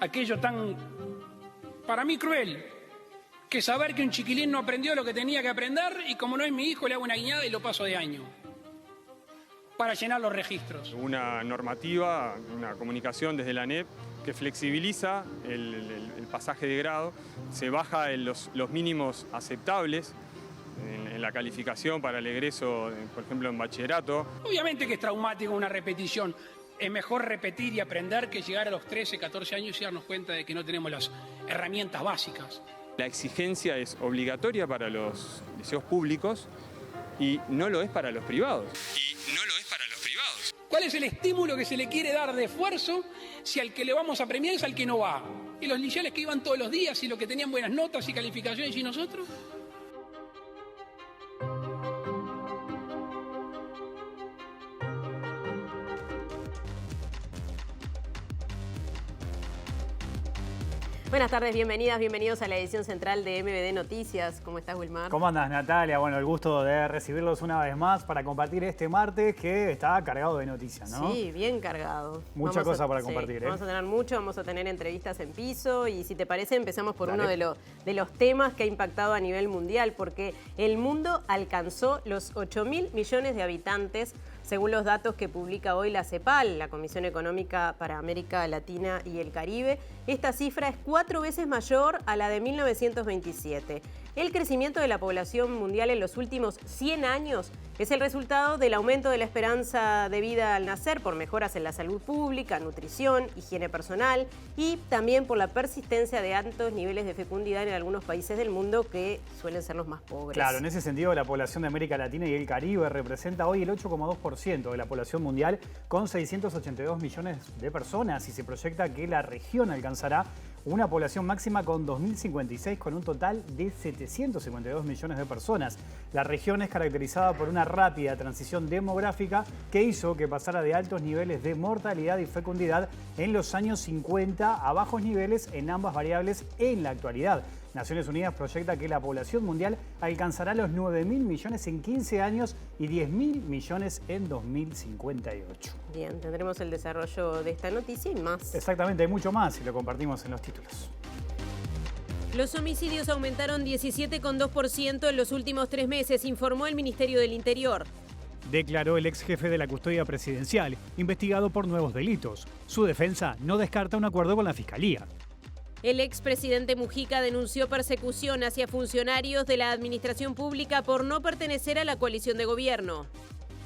aquello tan, para mí, cruel, que saber que un chiquilín no aprendió lo que tenía que aprender y como no es mi hijo le hago una guiñada y lo paso de año para llenar los registros. Una normativa, una comunicación desde la ANEP que flexibiliza el pasaje de grado, se baja los mínimos aceptables en la calificación para el egreso, por ejemplo, en bachillerato. Obviamente que es traumático una repetición. Es mejor repetir y aprender que llegar a los 13, 14 años y darnos cuenta de que no tenemos las herramientas básicas. La exigencia es obligatoria para los liceos públicos y no lo es para los privados. ¿Cuál es el estímulo que se le quiere dar de esfuerzo si al que le vamos a premiar es al que no va? ¿Y los liceales que iban todos los días y los que tenían buenas notas y calificaciones y nosotros? Buenas tardes, bienvenidas, bienvenidos a la edición central de MBD Noticias. ¿Cómo estás, Wilmar? ¿Cómo andas, Natalia? Bueno, el gusto de recibirlos una vez más para compartir este martes que está cargado de noticias, ¿no? Sí, bien cargado. Mucha cosa para compartir, Vamos a tener mucho, vamos a tener entrevistas en piso y si te parece empezamos por Dale. uno de los temas que ha impactado a nivel mundial porque el mundo alcanzó los 8.000 millones de habitantes según los datos que publica hoy la CEPAL, la Comisión Económica para América Latina y el Caribe. Esta cifra es 4 veces mayor a la de 1927. El crecimiento de la población mundial en los últimos 100 años es el resultado del aumento de la esperanza de vida al nacer por mejoras en la salud pública, nutrición, higiene personal y también por la persistencia de altos niveles de fecundidad en algunos países del mundo que suelen ser los más pobres. Claro, en ese sentido la población de América Latina y el Caribe representa hoy el 8,2% de la población mundial con 682 millones de personas y se proyecta que la región alcanzará una población máxima con 2056 con un total de 752 millones de personas. La región es caracterizada por una rápida transición demográfica que hizo que pasara de altos niveles de mortalidad y fecundidad en los años 50 a bajos niveles en ambas variables en la actualidad. Naciones Unidas proyecta que la población mundial alcanzará los 9.000 millones en 15 años y 10.000 millones en 2058. Bien, tendremos el desarrollo de esta noticia y más. Exactamente, hay mucho más y lo compartimos en los títulos. Los homicidios aumentaron 17,2% en los últimos 3 meses, informó el Ministerio del Interior. Declaró el ex jefe de la custodia presidencial, investigado por nuevos delitos. Su defensa no descarta un acuerdo con la Fiscalía. El expresidente Mujica denunció persecución hacia funcionarios de la administración pública por no pertenecer a la coalición de gobierno.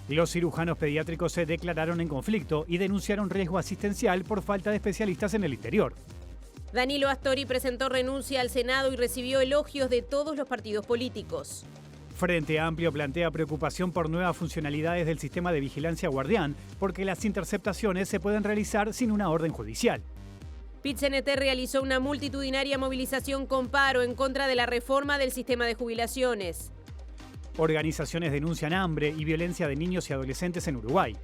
Los cirujanos pediátricos se declararon en conflicto y denunciaron riesgo asistencial por falta de especialistas en el interior. Danilo Astori presentó renuncia al Senado y recibió elogios de todos los partidos políticos. Frente Amplio plantea preocupación por nuevas funcionalidades del sistema de vigilancia Guardián, porque las interceptaciones se pueden realizar sin una orden judicial. PIT-CNT realizó una multitudinaria movilización con paro en contra de la reforma del sistema de jubilaciones. Organizaciones denuncian hambre y violencia de niños y adolescentes en Uruguay.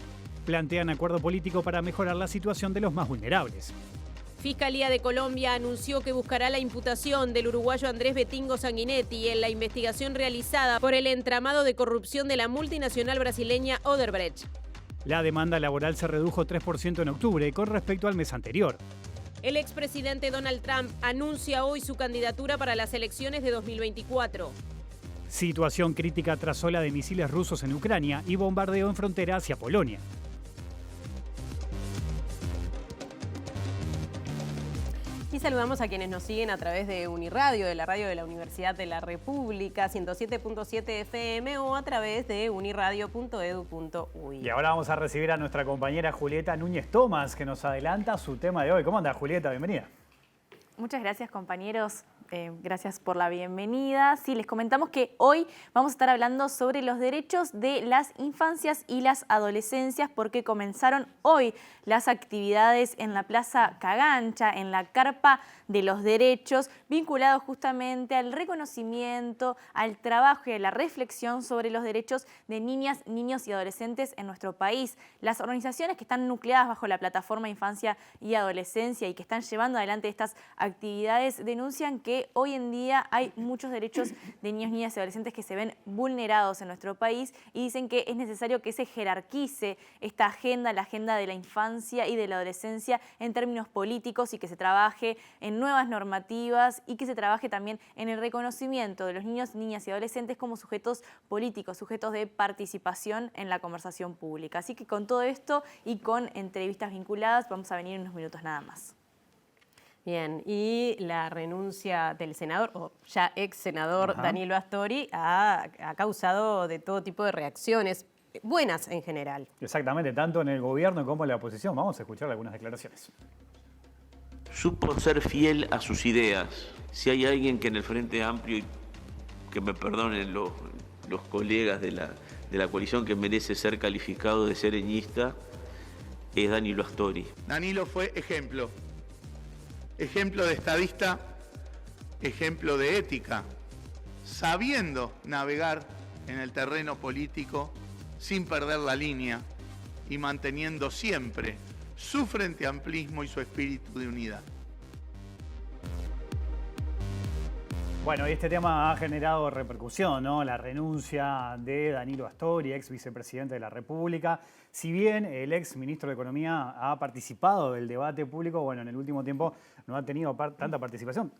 Plantean acuerdo político para mejorar la situación de los más vulnerables. Fiscalía de Colombia anunció que buscará la imputación del uruguayo Andrés Betingo Sanguinetti en la investigación realizada por el entramado de corrupción de la multinacional brasileña Odebrecht. La demanda laboral se redujo 3% en octubre con respecto al mes anterior. El expresidente Donald Trump anuncia hoy su candidatura para las elecciones de 2024. Situación crítica tras ola de misiles rusos en Ucrania y bombardeo en frontera hacia Polonia. Y saludamos a quienes nos siguen a través de Uniradio, de la radio de la Universidad de la República, 107.7 FM o a través de uniradio.edu.uy. Y ahora vamos a recibir a nuestra compañera Julieta Núñez Tomás, que nos adelanta su tema de hoy. ¿Cómo anda, Julieta? Bienvenida. Muchas gracias, compañeros. Gracias por la bienvenida. Sí, les comentamos que hoy vamos a estar hablando sobre los derechos de las infancias y las adolescencias porque comenzaron hoy las actividades en la Plaza Cagancha, en la Carpa de los Derechos, vinculados justamente al reconocimiento, al trabajo y a la reflexión sobre los derechos de niñas, niños y adolescentes en nuestro país. Las organizaciones que están nucleadas bajo la plataforma Infancia y Adolescencia y que están llevando adelante estas actividades denuncian que que hoy en día hay muchos derechos de niños, niñas y adolescentes que se ven vulnerados en nuestro país y dicen que es necesario que se jerarquice esta agenda, la agenda de la infancia y de la adolescencia en términos políticos y que se trabaje en nuevas normativas y que se trabaje también en el reconocimiento de los niños, niñas y adolescentes como sujetos políticos, sujetos de participación en la conversación pública. Así que con todo esto y con entrevistas vinculadas vamos a venir en unos minutos nada más. Bien, y la renuncia del senador, o ya ex senador Danilo Astori, ha causado de todo tipo de reacciones, buenas en general. Exactamente, tanto en el gobierno como en la oposición. Vamos a escuchar algunas declaraciones. Supo ser fiel a sus ideas. Si hay alguien que en el Frente Amplio, y que me perdonen los colegas de la coalición, que merece ser calificado de sereñista, es Danilo Astori. Danilo fue ejemplo de estadista, ejemplo de ética, sabiendo navegar en el terreno político sin perder la línea y manteniendo siempre su frente amplismo y su espíritu de unidad. Bueno, y este tema ha generado repercusión, ¿no? La renuncia de Danilo Astori, ex vicepresidente de la República. Si bien el ex ministro de Economía ha participado del debate público, bueno, en el último tiempo no ha tenido tanta participación.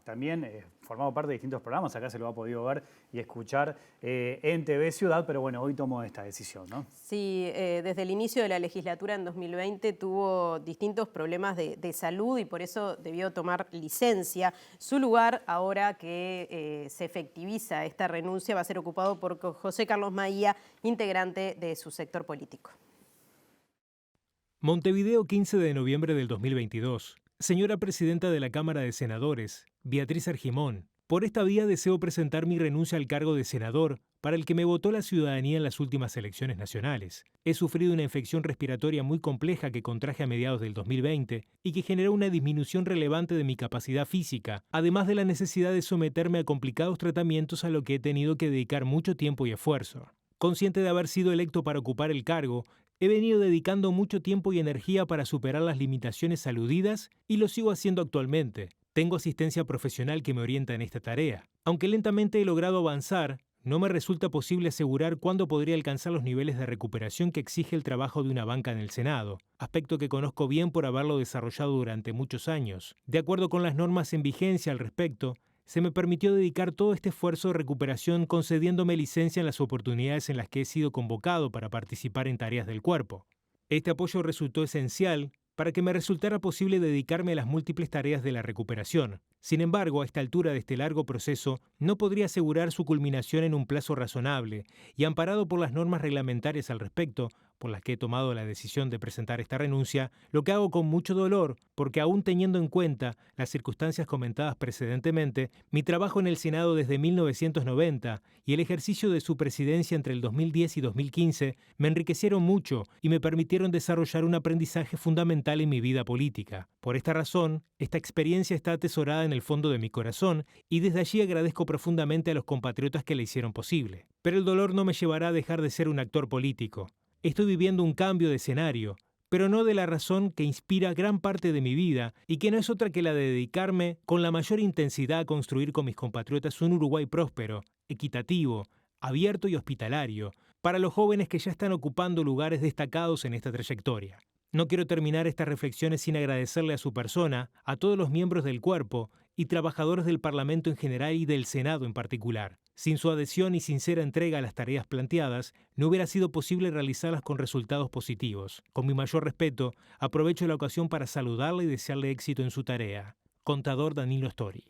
También formado parte de distintos programas, acá se lo ha podido ver y escuchar en TV Ciudad, pero bueno, hoy tomó esta decisión, ¿no? Sí, desde el inicio de la legislatura en 2020 tuvo distintos problemas de salud y por eso debió tomar licencia. Su lugar, ahora que se efectiviza esta renuncia, va a ser ocupado por José Carlos Maía, integrante de su sector político. Montevideo, 15 de noviembre del 2022. Señora Presidenta de la Cámara de Senadores, Beatriz Argimón, por esta vía deseo presentar mi renuncia al cargo de senador para el que me votó la ciudadanía en las últimas elecciones nacionales. He sufrido una infección respiratoria muy compleja que contraje a mediados del 2020 y que generó una disminución relevante de mi capacidad física, además de la necesidad de someterme a complicados tratamientos a lo que he tenido que dedicar mucho tiempo y esfuerzo. Consciente de haber sido electo para ocupar el cargo, he venido dedicando mucho tiempo y energía para superar las limitaciones aludidas y lo sigo haciendo actualmente. Tengo asistencia profesional que me orienta en esta tarea. Aunque lentamente he logrado avanzar, no me resulta posible asegurar cuándo podría alcanzar los niveles de recuperación que exige el trabajo de una banca en el Senado, aspecto que conozco bien por haberlo desarrollado durante muchos años. De acuerdo con las normas en vigencia al respecto, se me permitió dedicar todo este esfuerzo de recuperación concediéndome licencia en las oportunidades en las que he sido convocado para participar en tareas del cuerpo. Este apoyo resultó esencial para que me resultara posible dedicarme a las múltiples tareas de la recuperación. Sin embargo, a esta altura de este largo proceso, no podría asegurar su culminación en un plazo razonable, y amparado por las normas reglamentarias al respecto, por las que he tomado la decisión de presentar esta renuncia, lo que hago con mucho dolor, porque aún teniendo en cuenta las circunstancias comentadas precedentemente, mi trabajo en el Senado desde 1990 y el ejercicio de su presidencia entre el 2010 y 2015 me enriquecieron mucho y me permitieron desarrollar un aprendizaje fundamental en mi vida política. Por esta razón, esta experiencia está atesorada en el fondo de mi corazón y desde allí agradezco profundamente a los compatriotas que la hicieron posible. Pero el dolor no me llevará a dejar de ser un actor político. Estoy viviendo un cambio de escenario, pero no de la razón que inspira gran parte de mi vida y que no es otra que la de dedicarme con la mayor intensidad a construir con mis compatriotas un Uruguay próspero, equitativo, abierto y hospitalario, para los jóvenes que ya están ocupando lugares destacados en esta trayectoria. No quiero terminar estas reflexiones sin agradecerle a su persona, a todos los miembros del cuerpo y trabajadores del Parlamento en general y del Senado en particular. Sin su adhesión y sincera entrega a las tareas planteadas, no hubiera sido posible realizarlas con resultados positivos. Con mi mayor respeto, aprovecho la ocasión para saludarle y desearle éxito en su tarea. Contador Danilo Astori.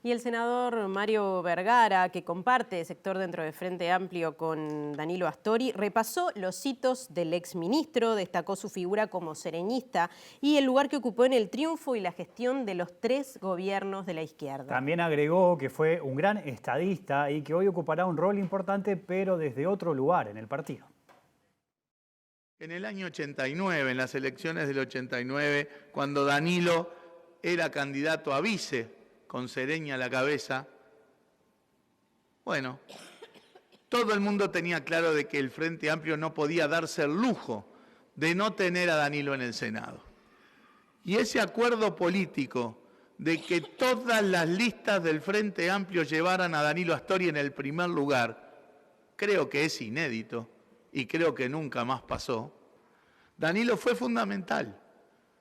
Y el senador Mario Vergara, que comparte sector dentro del Frente Amplio con Danilo Astori, repasó los hitos del exministro, destacó su figura como sereñista y el lugar que ocupó en el triunfo y la gestión de los 3 gobiernos de la izquierda. También agregó que fue un gran estadista y que hoy ocupará un rol importante, pero desde otro lugar en el partido. En el año 89, en las elecciones del 89, cuando Danilo era candidato a vice, con Sereña a la cabeza, bueno, todo el mundo tenía claro de que el Frente Amplio no podía darse el lujo de no tener a Danilo en el Senado. Y ese acuerdo político de que todas las listas del Frente Amplio llevaran a Danilo Astori en el primer lugar, creo que es inédito y creo que nunca más pasó. Danilo fue fundamental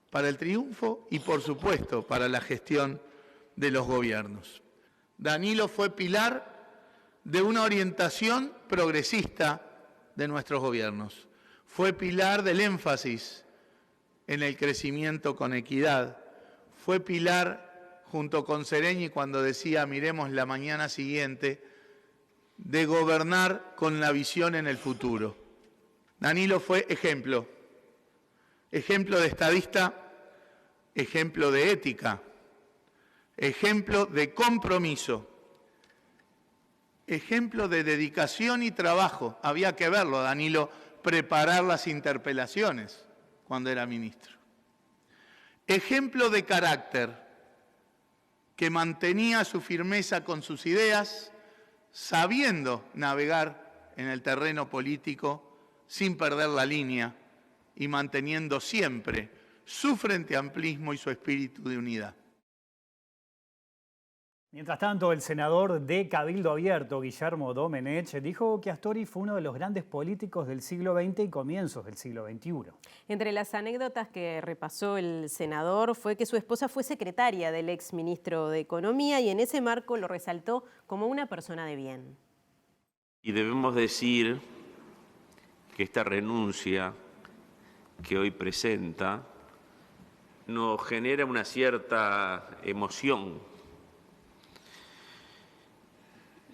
para el triunfo y, por supuesto, para la gestión de los gobiernos. Danilo fue pilar de una orientación progresista de nuestros gobiernos. Fue pilar del énfasis en el crecimiento con equidad. Fue pilar, junto con Sereñi, cuando decía miremos la mañana siguiente, de gobernar con la visión en el futuro. Danilo fue ejemplo de estadista, ejemplo de ética, ejemplo de compromiso, ejemplo de dedicación y trabajo. Había que verlo, Danilo, preparar las interpelaciones cuando era ministro. Ejemplo de carácter, que mantenía su firmeza con sus ideas, sabiendo navegar en el terreno político sin perder la línea y manteniendo siempre su frente amplismo y su espíritu de unidad. Mientras tanto, el senador de Cabildo Abierto, Guillermo Domenech, dijo que Astori fue uno de los grandes políticos del siglo XX y comienzos del siglo XXI. Entre las anécdotas que repasó el senador fue que su esposa fue secretaria del exministro de Economía y en ese marco lo resaltó como una persona de bien. Y debemos decir que esta renuncia que hoy presenta nos genera una cierta emoción.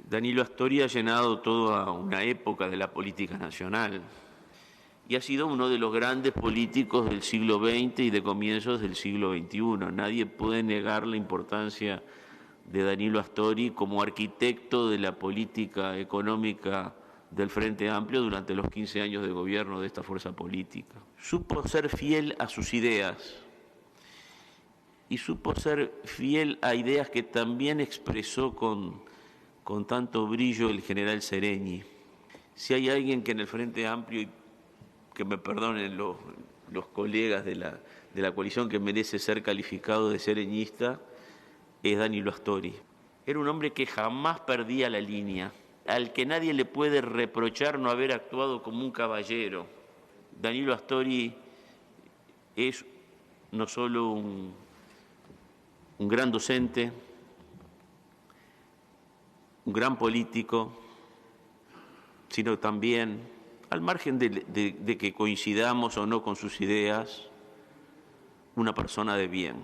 Danilo Astori ha llenado toda una época de la política nacional y ha sido uno de los grandes políticos del siglo XX y de comienzos del siglo XXI. Nadie puede negar la importancia de Danilo Astori como arquitecto de la política económica del Frente Amplio durante los 15 años de gobierno de esta fuerza política. Supo ser fiel a sus ideas y supo ser fiel a ideas que también expresó con tanto brillo el general Sereñi. Si hay alguien que en el Frente Amplio, y que me perdonen los colegas de la coalición, que merece ser calificado de sereñista, es Danilo Astori. Era un hombre que jamás perdía la línea, al que nadie le puede reprochar no haber actuado como un caballero. Danilo Astori es no solo un gran docente, un gran político, sino también, al margen de que coincidamos o no con sus ideas, una persona de bien.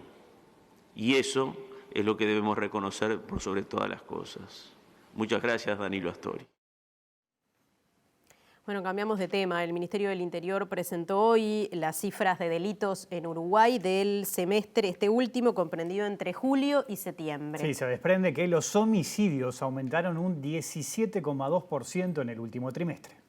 Y eso es lo que debemos reconocer por sobre todas las cosas. Muchas gracias, Danilo Astori. Bueno, cambiamos de tema. El Ministerio del Interior presentó hoy las cifras de delitos en Uruguay del semestre, este último, comprendido entre julio y septiembre. Sí, se desprende que los homicidios aumentaron un 17,2% en el último trimestre.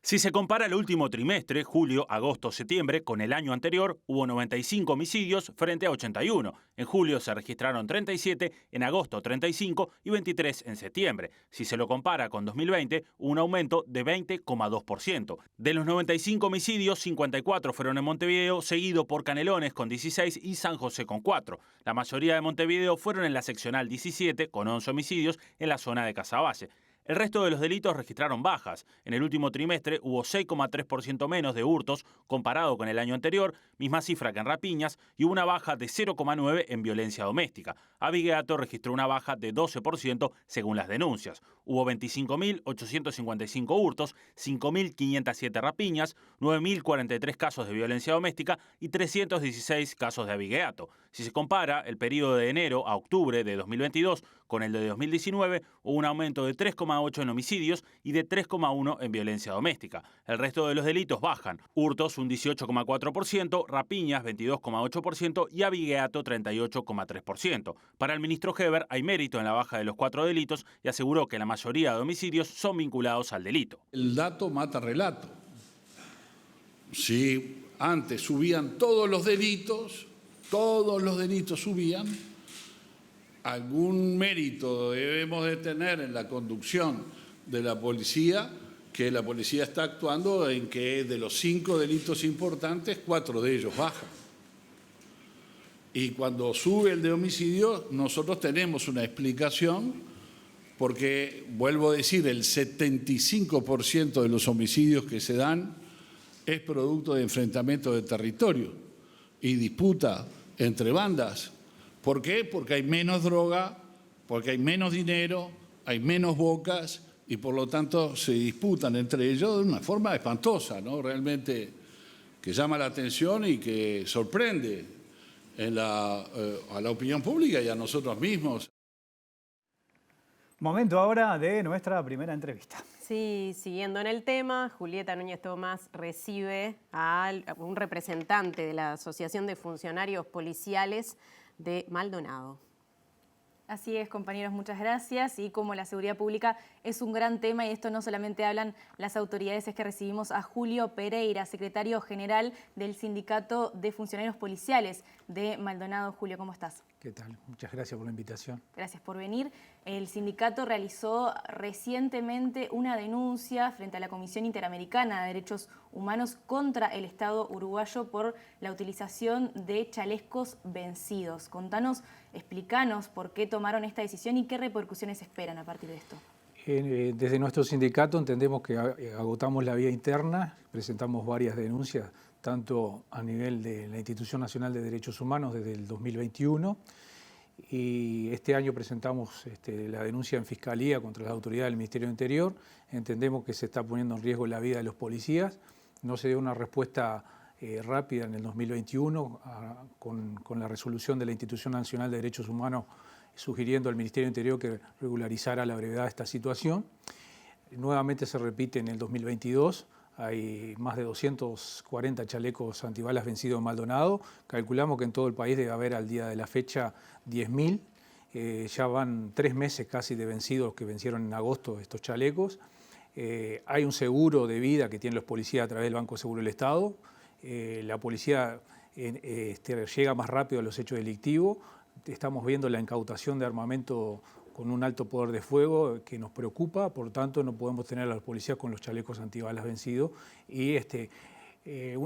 Si se compara el último trimestre, julio, agosto, septiembre, con el año anterior, hubo 95 homicidios frente a 81. En julio se registraron 37, en agosto 35 y 23 en septiembre. Si se lo compara con 2020, hubo un aumento de 20,2%. De los 95 homicidios, 54 fueron en Montevideo, seguido por Canelones con 16 y San José con 4. La mayoría de Montevideo fueron en la seccional 17, con 11 homicidios en la zona de Casaballe. El resto de los delitos registraron bajas. En el último trimestre hubo 6,3% menos de hurtos comparado con el año anterior, misma cifra que en rapiñas, y hubo una baja de 0,9% en violencia doméstica. Abigueato registró una baja de 12% según las denuncias. Hubo 25.855 hurtos, 5.507 rapiñas, 9.043 casos de violencia doméstica y 316 casos de abigueato. Si se compara el periodo de enero a octubre de 2022 con el de 2019, hubo un aumento de 3,8% en homicidios y de 3,1% en violencia doméstica. El resto de los delitos bajan. Hurtos un 18,4%, rapiñas 22,8% y abigueato 38,3%. Para el ministro Heber hay mérito en la baja de los 4 delitos y aseguró que la mayoría de homicidios son vinculados al delito. El dato mata relato. Si antes subían todos los delitos subían, algún mérito debemos de tener en la conducción de la policía, que la policía está actuando en que de los 5 delitos importantes, 4 de ellos bajan. Y cuando sube el de homicidio, nosotros tenemos una explicación, porque, vuelvo a decir, el 75% de los homicidios que se dan es producto de enfrentamiento de territorio y disputa entre bandas. ¿Por qué? Porque hay menos droga, porque hay menos dinero, hay menos bocas y por lo tanto se disputan entre ellos de una forma espantosa, ¿no? Realmente que llama la atención y que sorprende a la opinión pública y a nosotros mismos. Momento ahora de nuestra primera entrevista. Sí, siguiendo en el tema, Julieta Núñez Tomás recibe a un representante de la Asociación de Funcionarios Policiales de Maldonado. Así es, compañeros, muchas gracias. Y como la seguridad pública es un gran tema, y esto no solamente hablan las autoridades, es que recibimos a Julio Pereira, secretario general del Sindicato de Funcionarios Policiales de Maldonado. Julio, ¿cómo estás? ¿Qué tal? Muchas gracias por la invitación. Gracias por venir. El sindicato realizó recientemente una denuncia frente a la Comisión Interamericana de Derechos Humanos contra el Estado uruguayo por la utilización de chalecos vencidos. Contanos, explícanos por qué tomaron esta decisión y qué repercusiones esperan a partir de esto. Desde nuestro sindicato entendemos que agotamos la vía interna, presentamos varias denuncias, tanto a nivel de la Institución Nacional de Derechos Humanos desde el 2021, y este año presentamos la denuncia en Fiscalía contra las autoridades del Ministerio del Interior. Entendemos que se está poniendo en riesgo la vida de los policías. No se dio una respuesta rápida en el 2021 con la resolución de la Institución Nacional de Derechos Humanos sugiriendo al Ministerio del Interior que regularizara a la brevedad esta situación. Nuevamente se repite en el 2022. Hay más de 240 chalecos antibalas vencidos en Maldonado. Calculamos que en todo el país debe haber al día de la fecha 10.000. Ya van 3 meses casi de vencidos que vencieron en agosto estos chalecos. Hay un seguro de vida que tienen los policías a través del Banco Seguro del Estado. La policía llega más rápido a los hechos delictivos. Estamos viendo la incautación de armamento con un alto poder de fuego que nos preocupa, por tanto no podemos tener a los policías con los chalecos antibalas vencidos y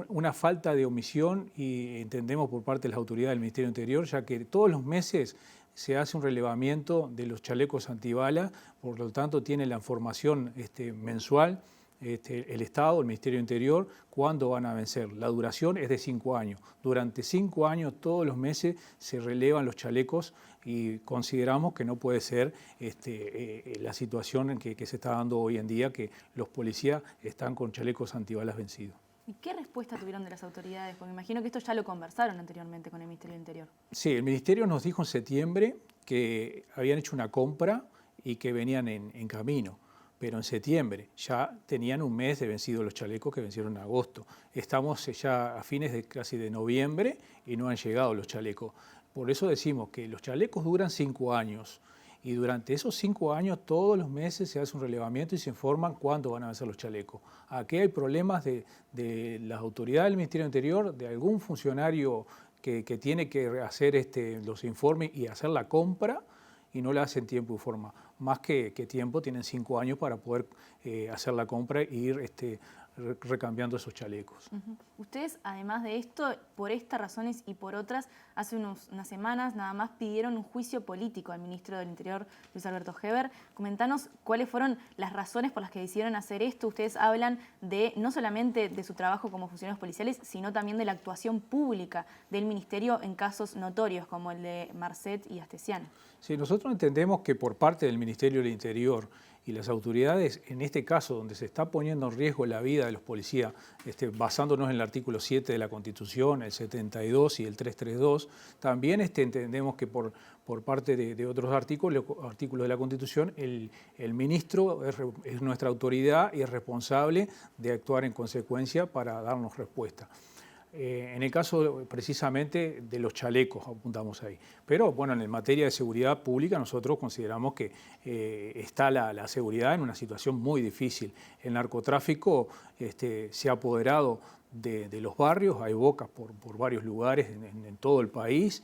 una falta de omisión, y entendemos por parte de las autoridades del Ministerio del Interior, ya que todos los meses se hace un relevamiento de los chalecos antibalas, por lo tanto tiene la información mensual el Estado, el Ministerio del Interior, cuándo van a vencer. La duración es de 5 años. Durante 5 años, todos los meses, se relevan los chalecos y consideramos que no puede ser la situación que se está dando hoy en día, que los policías están con chalecos antibalas vencidos. ¿Y qué respuesta tuvieron de las autoridades? Porque me imagino que esto ya lo conversaron anteriormente con el Ministerio del Interior. Sí, el Ministerio nos dijo en septiembre que habían hecho una compra y que venían en camino. Pero en septiembre ya tenían un mes de vencidos los chalecos que vencieron en agosto. Estamos ya a fines casi de noviembre y no han llegado los chalecos. Por eso decimos que los chalecos duran 5 años y durante esos 5 años todos los meses se hace un relevamiento y se informan cuándo van a vencer los chalecos. Aquí hay problemas de las autoridades del Ministerio del Interior, de algún funcionario que tiene que hacer los informes y hacer la compra, y no la hacen tiempo y forma. Más que tiempo, tienen 5 años para poder hacer la compra e ir recambiando esos chalecos. Ustedes, además de esto, por estas razones y por otras, hace unas semanas nada más pidieron un juicio político al ministro del Interior, Luis Alberto Heber. Comentanos cuáles fueron las razones por las que decidieron hacer esto. Ustedes hablan no solamente de su trabajo como funcionarios policiales, sino también de la actuación pública del ministerio en casos notorios como el de Marcet y Astesiano. Sí, nosotros entendemos que por parte del Ministerio del Interior y las autoridades, en este caso donde se está poniendo en riesgo la vida de los policías, basándonos en el artículo 7 de la Constitución, el 72 y el 332, también entendemos que por parte de otros artículos de la Constitución, el ministro es nuestra autoridad y es responsable de actuar en consecuencia para darnos respuesta. En el caso precisamente de los chalecos apuntamos ahí. Pero bueno, en materia de seguridad pública nosotros consideramos que está la seguridad en una situación muy difícil. El narcotráfico se ha apoderado de los barrios, hay bocas por varios lugares en todo el país,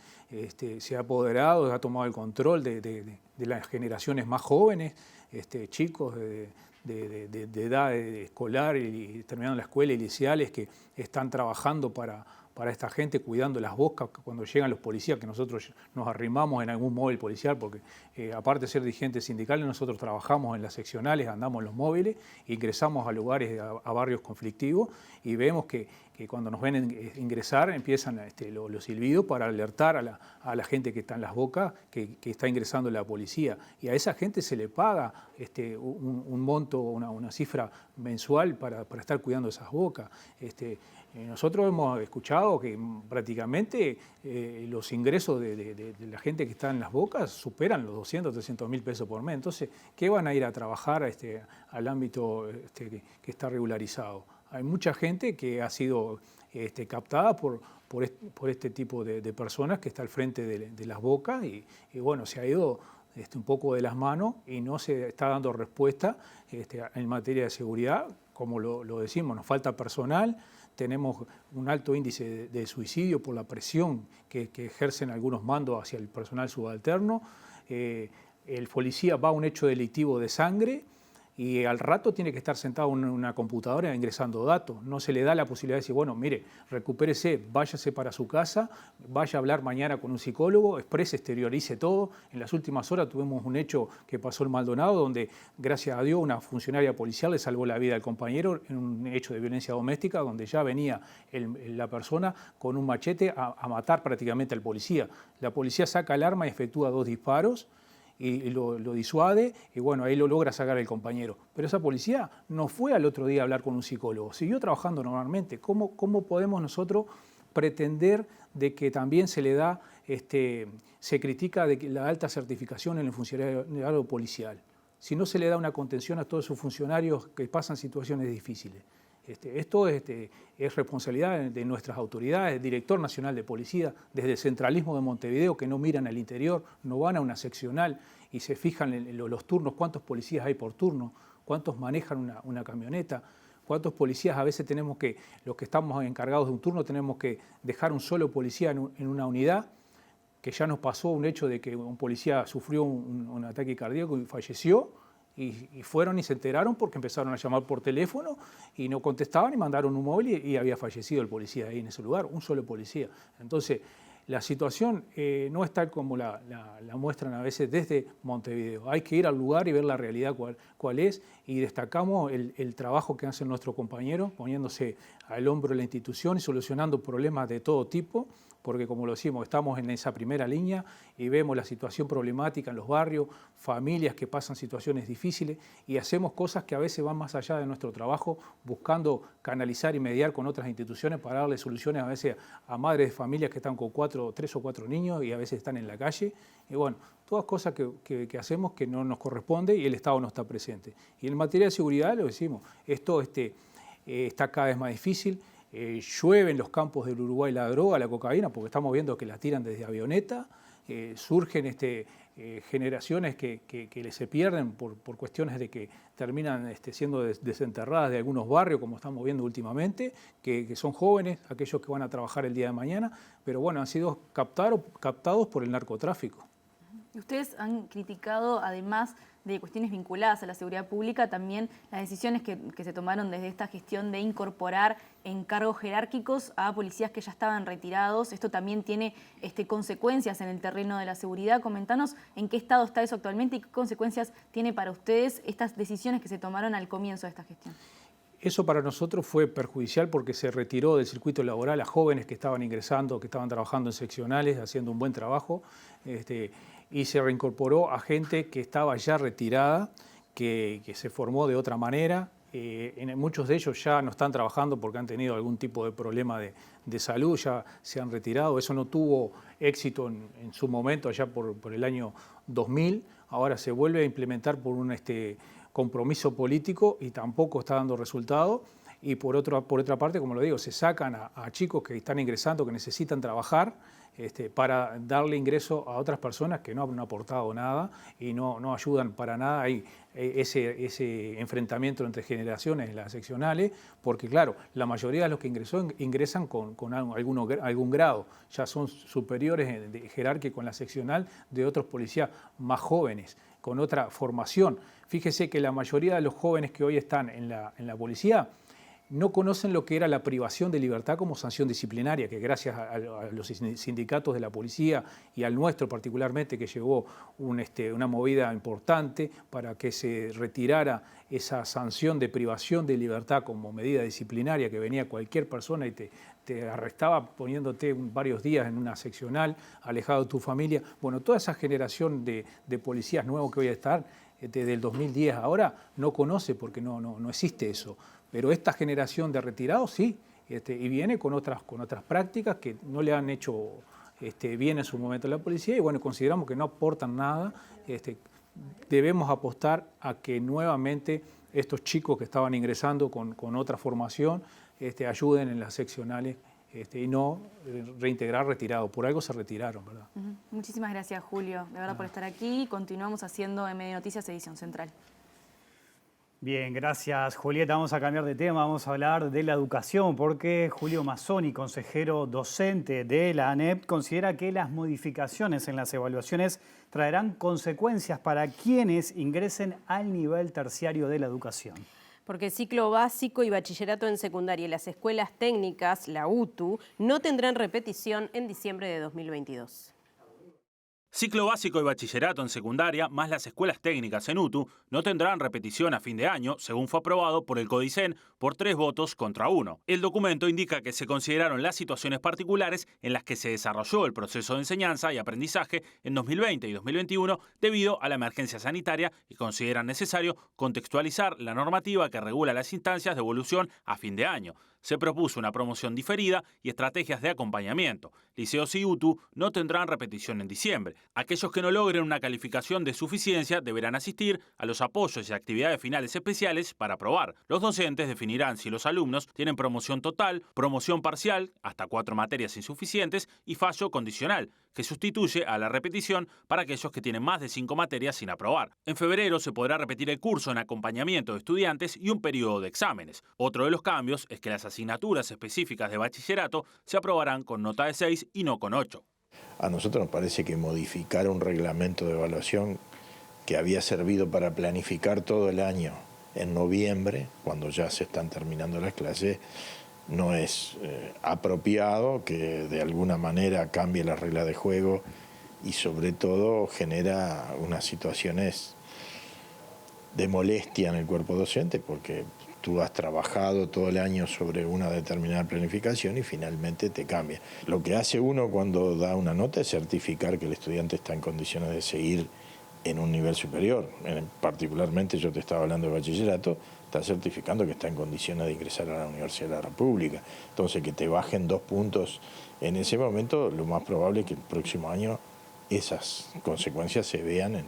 se ha apoderado, ha tomado el control de las generaciones más jóvenes, chicos de edad escolar y terminando la escuela y liceales que están trabajando para esta gente, cuidando las bocas cuando llegan los policías, que nosotros nos arrimamos en algún móvil policial, porque aparte de ser dirigentes sindicales, nosotros trabajamos en las seccionales, andamos en los móviles, ingresamos a lugares, a barrios conflictivos, y vemos que cuando nos ven ingresar empiezan los silbidos para alertar a la gente que está en las bocas, que está ingresando la policía. Y a esa gente se le paga un monto, una cifra mensual para estar cuidando esas bocas. Nosotros hemos escuchado que prácticamente los ingresos de la gente que está en las bocas superan los 200, 300 mil pesos por mes. Entonces, ¿qué van a ir a trabajar al ámbito que está regularizado? Hay mucha gente que ha sido captada por este tipo de personas que está al frente de las bocas y bueno, se ha ido un poco de las manos y no se está dando respuesta en materia de seguridad. Como lo decimos, nos falta personal, tenemos un alto índice de suicidio por la presión que ejercen algunos mandos hacia el personal subalterno. El policía va a un hecho delictivo de sangre y al rato tiene que estar sentado en una computadora ingresando datos. No se le da la posibilidad de decir, bueno, mire, recupérese, váyase para su casa, vaya a hablar mañana con un psicólogo, exteriorice todo. En las últimas horas tuvimos un hecho que pasó en Maldonado, donde, gracias a Dios, una funcionaria policial le salvó la vida al compañero en un hecho de violencia doméstica, donde ya venía la persona con un machete a matar prácticamente al policía. La policía saca el arma y efectúa 2 disparos, y lo disuade, y bueno, ahí lo logra sacar el compañero. Pero esa policía no fue al otro día a hablar con un psicólogo, siguió trabajando normalmente. ¿Cómo podemos nosotros pretender de que también se le da, se critica de que la alta certificación en el funcionario policial, si no se le da una contención a todos esos funcionarios que pasan situaciones difíciles? Esto es responsabilidad de nuestras autoridades, el director nacional de policía, desde el centralismo de Montevideo, que no miran al interior, no van a una seccional y se fijan en los turnos, cuántos policías hay por turno, cuántos manejan una camioneta, cuántos policías a veces tenemos que, los que estamos encargados de un turno, tenemos que dejar un solo policía en una unidad, que ya nos pasó un hecho de que un policía sufrió un ataque cardíaco y falleció. Y fueron y se enteraron porque empezaron a llamar por teléfono y no contestaban y mandaron un móvil y había fallecido el policía ahí en ese lugar, un solo policía. Entonces, la situación no es tal como la muestran a veces desde Montevideo. Hay que ir al lugar y ver la realidad cuál es, y destacamos el trabajo que hacen nuestros compañeros poniéndose al hombro de la institución y solucionando problemas de todo tipo, porque como lo decimos, estamos en esa primera línea y vemos la situación problemática en los barrios, familias que pasan situaciones difíciles, y hacemos cosas que a veces van más allá de nuestro trabajo, buscando canalizar y mediar con otras instituciones para darle soluciones a veces a madres de familias que están con 3 o 4 niños y a veces están en la calle. Y bueno, todas cosas que hacemos que no nos corresponde y el Estado no está presente. Y en materia de seguridad, lo decimos, esto está cada vez más difícil. Llueve en los campos del Uruguay la droga, la cocaína, porque estamos viendo que la tiran desde avioneta, surgen generaciones que se pierden por cuestiones de que terminan siendo desenterradas de algunos barrios, como estamos viendo últimamente, que son jóvenes, aquellos que van a trabajar el día de mañana, pero bueno, han sido captados por el narcotráfico. Ustedes han criticado, además de cuestiones vinculadas a la seguridad pública, también las decisiones que se tomaron desde esta gestión de incorporar en cargos jerárquicos a policías que ya estaban retirados. Esto también tiene consecuencias en el terreno de la seguridad. Comentanos en qué estado está eso actualmente y qué consecuencias tiene para ustedes estas decisiones que se tomaron al comienzo de esta gestión. Eso para nosotros fue perjudicial porque se retiró del circuito laboral a jóvenes que estaban ingresando, que estaban trabajando en seccionales, haciendo un buen trabajo, y se reincorporó a gente que estaba ya retirada, que se formó de otra manera. Muchos de ellos ya no están trabajando porque han tenido algún tipo de problema de salud, ya se han retirado. Eso no tuvo éxito en su momento, allá por el año 2000. Ahora se vuelve a implementar por un compromiso político y tampoco está dando resultado. Y por otra parte, como lo digo, se sacan a chicos que están ingresando, que necesitan trabajar, para darle ingreso a otras personas que no han aportado nada y no ayudan para nada. Hay ese enfrentamiento entre generaciones en las seccionales, porque claro, la mayoría de los que ingresan con algún grado, ya son superiores de jerárquico en la seccional de otros policías más jóvenes, con otra formación. Fíjese que la mayoría de los jóvenes que hoy están en la policía no conocen lo que era la privación de libertad como sanción disciplinaria, que gracias a los sindicatos de la policía y al nuestro particularmente, que llevó una movida importante para que se retirara esa sanción de privación de libertad como medida disciplinaria, que venía cualquier persona y te arrestaba poniéndote varios días en una seccional, alejado de tu familia. Bueno, toda esa generación de policías nuevos que hoy están, desde el 2010 ahora, no conoce porque no existe eso. Pero esta generación de retirados sí, y viene con otras prácticas que no le han hecho bien en su momento a la policía, y bueno, consideramos que no aportan nada. Debemos apostar a que nuevamente estos chicos que estaban ingresando con otra formación ayuden en las seccionales y no reintegrar retirados. Por algo se retiraron, ¿verdad? Muchísimas gracias, Julio, de verdad, por estar aquí. Continuamos haciendo MD Noticias Edición Central. Bien, gracias, Julieta. Vamos a cambiar de tema, vamos a hablar de la educación, porque Julio Mazzoni, consejero docente de la ANEP, considera que las modificaciones en las evaluaciones traerán consecuencias para quienes ingresen al nivel terciario de la educación. Porque el ciclo básico y bachillerato en secundaria y las escuelas técnicas, la UTU, no tendrán repetición en diciembre de 2022. Ciclo básico y bachillerato en secundaria, más las escuelas técnicas en UTU, no tendrán repetición a fin de año, según fue aprobado por el CODICEN por 3 votos contra 1. El documento indica que se consideraron las situaciones particulares en las que se desarrolló el proceso de enseñanza y aprendizaje en 2020 y 2021 debido a la emergencia sanitaria y consideran necesario contextualizar la normativa que regula las instancias de evolución a fin de año. Se propuso una promoción diferida y estrategias de acompañamiento. Liceos y UTU no tendrán repetición en diciembre. Aquellos que no logren una calificación de suficiencia deberán asistir a los apoyos y actividades finales especiales para aprobar. Los docentes definirán si los alumnos tienen promoción total, promoción parcial, hasta 4 materias insuficientes y fallo condicional, que sustituye a la repetición para aquellos que tienen más de 5 materias sin aprobar. En febrero se podrá repetir el curso en acompañamiento de estudiantes y un periodo de exámenes. Otro de los cambios es que las asignaturas específicas de bachillerato se aprobarán con nota de 6 y no con 8. A nosotros nos parece que modificar un reglamento de evaluación que había servido para planificar todo el año en noviembre, cuando ya se están terminando las clases, no es apropiado, que de alguna manera cambie la regla de juego y sobre todo genera unas situaciones de molestia en el cuerpo docente, porque tú has trabajado todo el año sobre una determinada planificación y finalmente te cambia. Lo que hace uno cuando da una nota es certificar que el estudiante está en condiciones de seguir en un nivel superior. Particularmente yo te estaba hablando de bachillerato, está certificando que está en condiciones de ingresar a la Universidad de la República. Entonces, que te bajen 2 puntos en ese momento, lo más probable es que el próximo año esas consecuencias se vean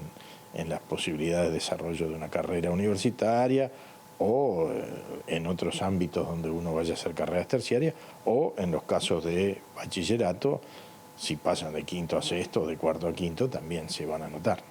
en las posibilidades de desarrollo de una carrera universitaria o en otros ámbitos donde uno vaya a hacer carreras terciarias, o en los casos de bachillerato, si pasan de quinto a sexto o de cuarto a quinto, también se van a notar.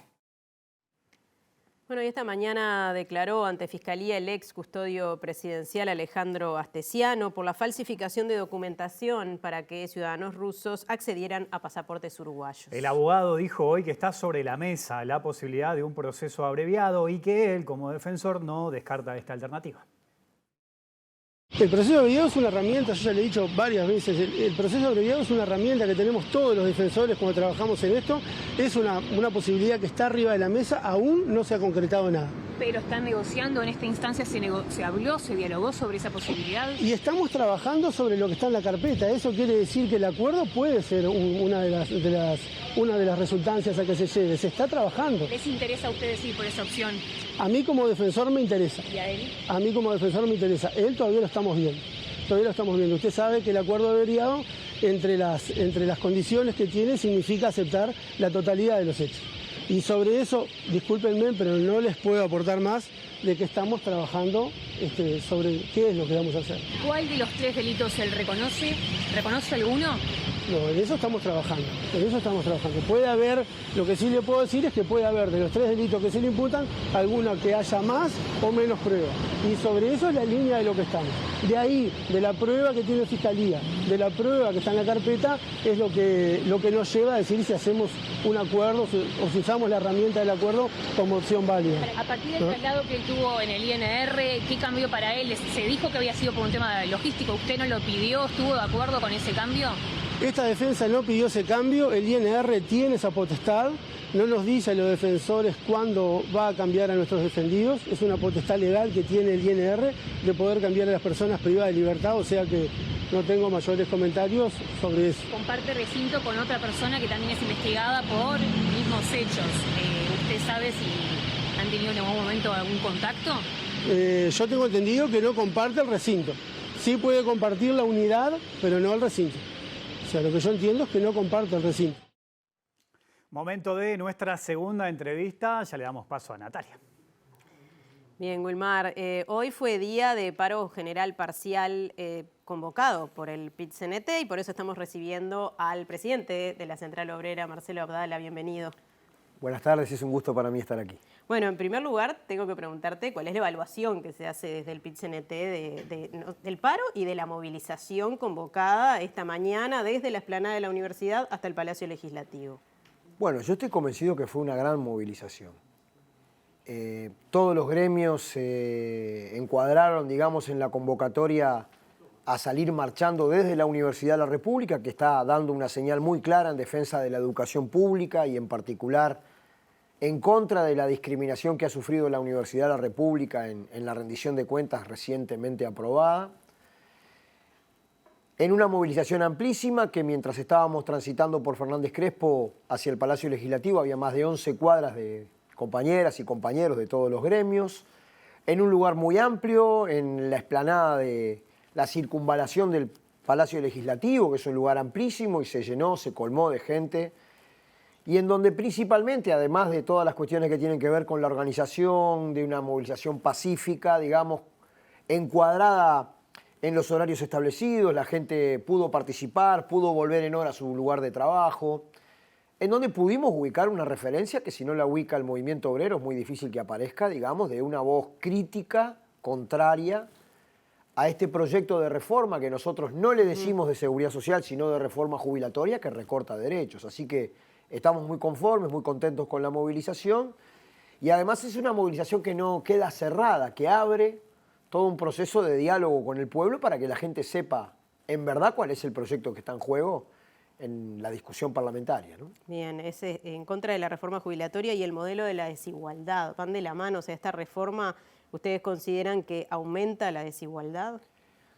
Bueno, y esta mañana declaró ante Fiscalía el ex custodio presidencial Alejandro Astesiano por la falsificación de documentación para que ciudadanos rusos accedieran a pasaportes uruguayos. El abogado dijo hoy que está sobre la mesa la posibilidad de un proceso abreviado y que él, como defensor, no descarta esta alternativa. El proceso abreviado es una herramienta, yo ya le he dicho varias veces, el proceso abreviado es una herramienta que tenemos todos los defensores cuando trabajamos en esto, es una posibilidad que está arriba de la mesa, aún no se ha concretado nada. Pero están negociando, en esta instancia se habló, se dialogó sobre esa posibilidad. Y estamos trabajando sobre lo que está en la carpeta, eso quiere decir que el acuerdo puede ser una de las resultancias a que se llegue, se está trabajando. ¿Les interesa a ustedes ir por esa opción? A mí como defensor me interesa. ¿Y a él? A mí como defensor me interesa. Él todavía lo estamos viendo. Todavía lo estamos viendo. Usted sabe que el acuerdo abreviado, entre las condiciones que tiene, significa aceptar la totalidad de los hechos. Y sobre eso, discúlpenme, pero no les puedo aportar más de que estamos trabajando sobre qué es lo que vamos a hacer. ¿Cuál de los 3 delitos él reconoce? ¿Reconoce alguno? No, en eso estamos trabajando. Puede haber, lo que sí le puedo decir es que puede haber de los 3 delitos que se le imputan, alguna que haya más o menos prueba. Y sobre eso es la línea de lo que estamos. De ahí, de la prueba que tiene Fiscalía, de la prueba que está en la carpeta, es lo que nos lleva a decir si hacemos un acuerdo o si usamos la herramienta del acuerdo como opción válida. A partir del traslado que él tuvo en el INR, ¿qué cambió para él? Se dijo que había sido por un tema logístico. ¿Usted no lo pidió? ¿Estuvo de acuerdo con ese cambio? Esta defensa no pidió ese cambio, el INR tiene esa potestad, no nos dice a los defensores cuándo va a cambiar a nuestros defendidos, es una potestad legal que tiene el INR de poder cambiar a las personas privadas de libertad, o sea que no tengo mayores comentarios sobre eso. Comparte recinto con otra persona que también es investigada por mismos hechos. ¿Usted sabe si han tenido en algún momento algún contacto? Yo tengo entendido que no comparte el recinto. Sí puede compartir la unidad, pero no el recinto. O sea, lo que yo entiendo es que no comparte el recinto. Momento de nuestra segunda entrevista. Ya le damos paso a Natalia. Bien, Wilmar. Hoy fue día de paro general parcial convocado por el PIT-CNT y por eso estamos recibiendo al presidente de la Central Obrera, Marcelo Abdala. Bienvenido. Buenas tardes, es un gusto para mí estar aquí. Bueno, en primer lugar, tengo que preguntarte cuál es la evaluación que se hace desde el PIT-CNT del paro y de la movilización convocada esta mañana desde la explanada de la universidad hasta el Palacio Legislativo. Bueno, yo estoy convencido que fue una gran movilización. Todos los gremios se encuadraron, digamos, en la convocatoria a salir marchando desde la Universidad de la República, que está dando una señal muy clara en defensa de la educación pública y en particular en contra de la discriminación que ha sufrido la Universidad de la República en la rendición de cuentas recientemente aprobada. En una movilización amplísima que mientras estábamos transitando por Fernández Crespo hacia el Palacio Legislativo había más de 11 cuadras de compañeras y compañeros de todos los gremios, en un lugar muy amplio, en la explanada de la circunvalación del Palacio Legislativo, que es un lugar amplísimo y se llenó, se colmó de gente, y en donde principalmente, además de todas las cuestiones que tienen que ver con la organización de una movilización pacífica, digamos, encuadrada en los horarios establecidos, la gente pudo participar, pudo volver en hora a su lugar de trabajo, en donde pudimos ubicar una referencia que si no la ubica el movimiento obrero es muy difícil que aparezca, digamos, de una voz crítica, contraria a este proyecto de reforma que nosotros no le decimos de seguridad social, sino de reforma jubilatoria que recorta derechos. Así que estamos muy conformes, muy contentos con la movilización y además es una movilización que no queda cerrada, que abre todo un proceso de diálogo con el pueblo para que la gente sepa en verdad cuál es el proyecto que está en juego en la discusión parlamentaria, ¿no? Bien, es en contra de la reforma jubilatoria y el modelo de la desigualdad. ¿Van de la mano? O sea, ¿esta reforma ustedes consideran que aumenta la desigualdad?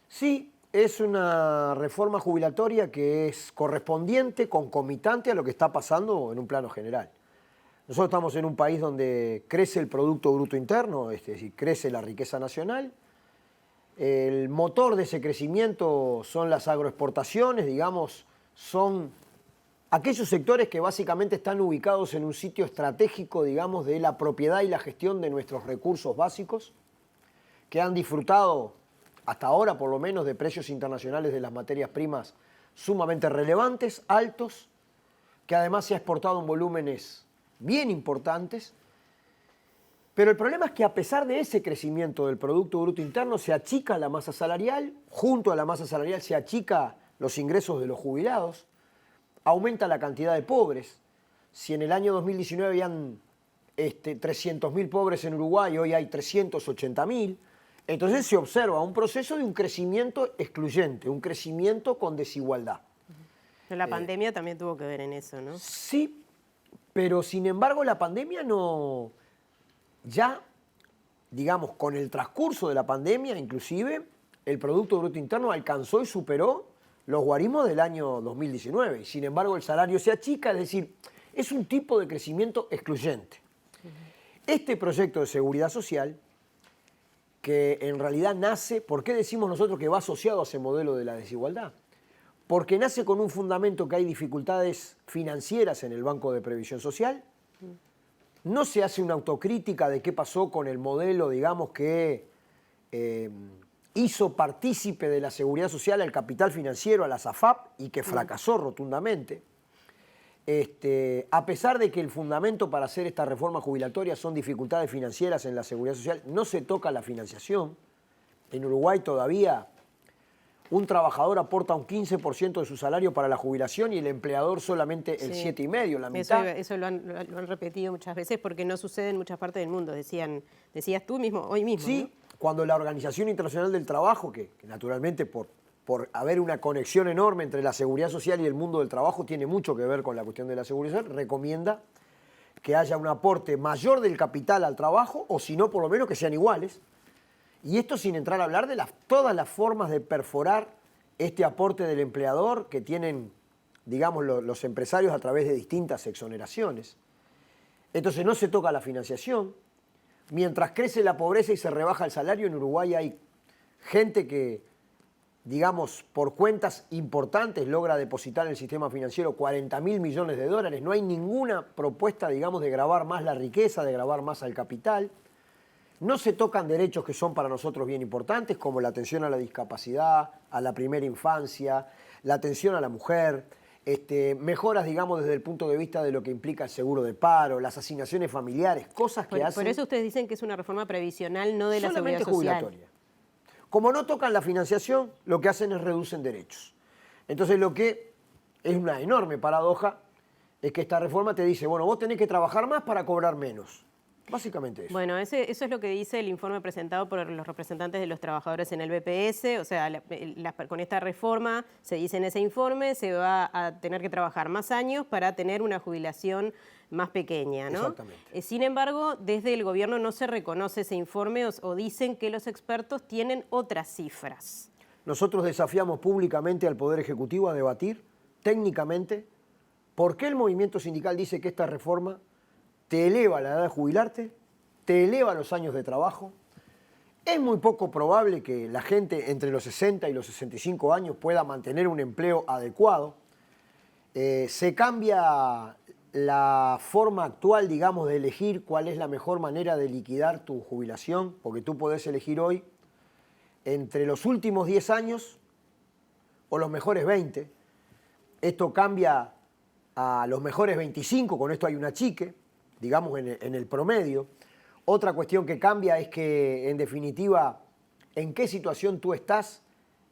Sí, es una reforma jubilatoria que es correspondiente, concomitante a lo que está pasando en un plano general. Nosotros estamos en un país donde crece el Producto Bruto Interno, es decir, crece la riqueza nacional. El motor de ese crecimiento son las agroexportaciones, digamos, son aquellos sectores que básicamente están ubicados en un sitio estratégico, digamos, de la propiedad y la gestión de nuestros recursos básicos, que han disfrutado hasta ahora por lo menos de precios internacionales de las materias primas sumamente relevantes, altos, que además se ha exportado en volúmenes bien importantes. Pero el problema es que a pesar de ese crecimiento del Producto Bruto Interno se achica la masa salarial, junto a la masa salarial se achica los ingresos de los jubilados, aumenta la cantidad de pobres. Si en el año 2019 habían 300.000 pobres en Uruguay, hoy hay 380.000, entonces se observa un proceso de un crecimiento excluyente, un crecimiento con desigualdad. La pandemia también tuvo que ver en eso, ¿no? Sí, pero sin embargo la pandemia no... Ya, digamos, con el transcurso de la pandemia, inclusive, el Producto Bruto Interno alcanzó y superó los guarismos del año 2019. Y sin embargo el salario se achica, es decir, es un tipo de crecimiento excluyente. Este proyecto de seguridad social, que en realidad nace, ¿por qué decimos nosotros que va asociado a ese modelo de la desigualdad? Porque nace con un fundamento que hay dificultades financieras en el Banco de Previsión Social. No se hace una autocrítica de qué pasó con el modelo, digamos, que hizo partícipe de la seguridad social al capital financiero, a la SAFAP, y que fracasó rotundamente. A pesar de que el fundamento para hacer esta reforma jubilatoria son dificultades financieras en la seguridad social, no se toca la financiación. En Uruguay todavía un trabajador aporta un 15% de su salario para la jubilación y el empleador solamente el 7,5%, la mitad. Eso lo han repetido muchas veces porque no sucede en muchas partes del mundo, decías tú mismo, hoy mismo. Sí, ¿no? Cuando la Organización Internacional del Trabajo, que naturalmente por haber una conexión enorme entre la seguridad social y el mundo del trabajo, tiene mucho que ver con la cuestión de la seguridad social, recomienda que haya un aporte mayor del capital al trabajo, o si no, por lo menos que sean iguales. Y esto sin entrar a hablar de todas las formas de perforar este aporte del empleador que tienen, digamos, los empresarios a través de distintas exoneraciones. Entonces no se toca la financiación. Mientras crece la pobreza y se rebaja el salario, en Uruguay hay gente que, digamos, por cuentas importantes logra depositar en el sistema financiero 40.000 millones de dólares. No hay ninguna propuesta, digamos, de gravar más la riqueza, de gravar más al capital. No se tocan derechos que son para nosotros bien importantes, como la atención a la discapacidad, a la primera infancia, la atención a la mujer, mejoras, digamos, desde el punto de vista de lo que implica el seguro de paro, las asignaciones familiares, cosas que hacen... Por eso ustedes dicen que es una reforma previsional, no de la seguridad social. Jubilatoria. Como no tocan la financiación, lo que hacen es reducen derechos. Entonces lo que es una enorme paradoja es que esta reforma te dice, bueno, vos tenés que trabajar más para cobrar menos. Básicamente eso. Bueno, eso es lo que dice el informe presentado por los representantes de los trabajadores en el BPS. O sea, con esta reforma, se dice en ese informe, se va a tener que trabajar más años para tener una jubilación más pequeña, ¿no? Exactamente. Sin embargo, desde el gobierno no se reconoce ese informe o dicen que los expertos tienen otras cifras. Nosotros desafiamos públicamente al Poder Ejecutivo a debatir técnicamente por qué el movimiento sindical dice que esta reforma te eleva la edad de jubilarte, te eleva los años de trabajo. Es muy poco probable que la gente entre los 60 y los 65 años pueda mantener un empleo adecuado. Se cambia la forma actual, digamos, de elegir cuál es la mejor manera de liquidar tu jubilación, porque tú podés elegir hoy entre los últimos 10 años o los mejores 20. Esto cambia a los mejores 25, con esto hay una chique, digamos, en el promedio. Otra cuestión que cambia es que, en definitiva, en qué situación tú estás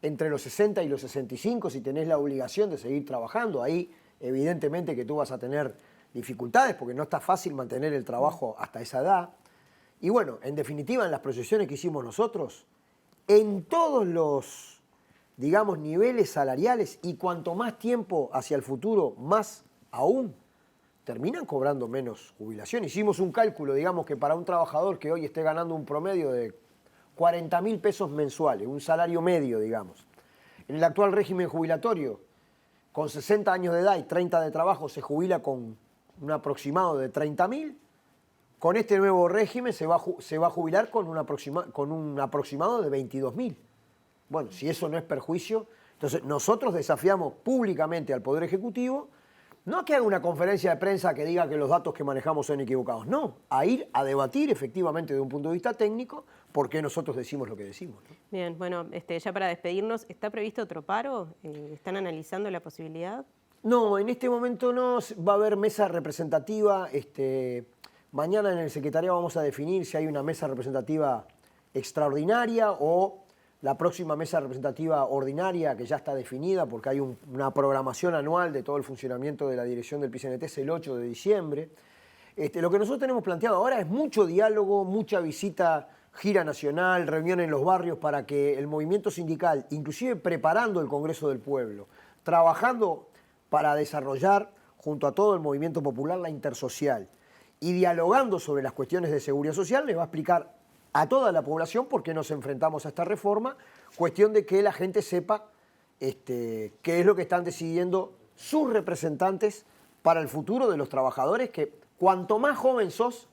entre los 60 y los 65, si tenés la obligación de seguir trabajando. Ahí, evidentemente, que tú vas a tener dificultades, porque no está fácil mantener el trabajo hasta esa edad. Y bueno, en definitiva, en las proyecciones que hicimos nosotros, en todos los, digamos, niveles salariales, y cuanto más tiempo hacia el futuro, más aún, terminan cobrando menos jubilación. Hicimos un cálculo, digamos, que para un trabajador que hoy esté ganando un promedio de 40.000 pesos mensuales, un salario medio, digamos, en el actual régimen jubilatorio, con 60 años de edad y 30 de trabajo, se jubila con un aproximado de 30.000. Con este nuevo régimen se va a jubilar con un aproximado de 22.000. Bueno, si eso no es perjuicio, entonces nosotros desafiamos públicamente al Poder Ejecutivo, no a que haga una conferencia de prensa que diga que los datos que manejamos son equivocados, no, a ir a debatir efectivamente de un punto de vista técnico por qué nosotros decimos lo que decimos, ¿no? Bien, bueno, ya para despedirnos, ¿está previsto otro paro? ¿Están analizando la posibilidad? No, en este momento no, va a haber mesa representativa. Mañana en el secretariado vamos a definir si hay una mesa representativa extraordinaria o la próxima mesa representativa ordinaria, que ya está definida porque hay una programación anual de todo el funcionamiento de la dirección del PCNT, es el 8 de diciembre. Lo que nosotros tenemos planteado ahora es mucho diálogo, mucha visita, gira nacional, reunión en los barrios para que el movimiento sindical, inclusive preparando el Congreso del Pueblo, trabajando para desarrollar junto a todo el movimiento popular la intersocial y dialogando sobre las cuestiones de seguridad social, le va a explicar a toda la población por qué nos enfrentamos a esta reforma, cuestión de que la gente sepa qué es lo que están decidiendo sus representantes para el futuro de los trabajadores, que cuanto más joven sos,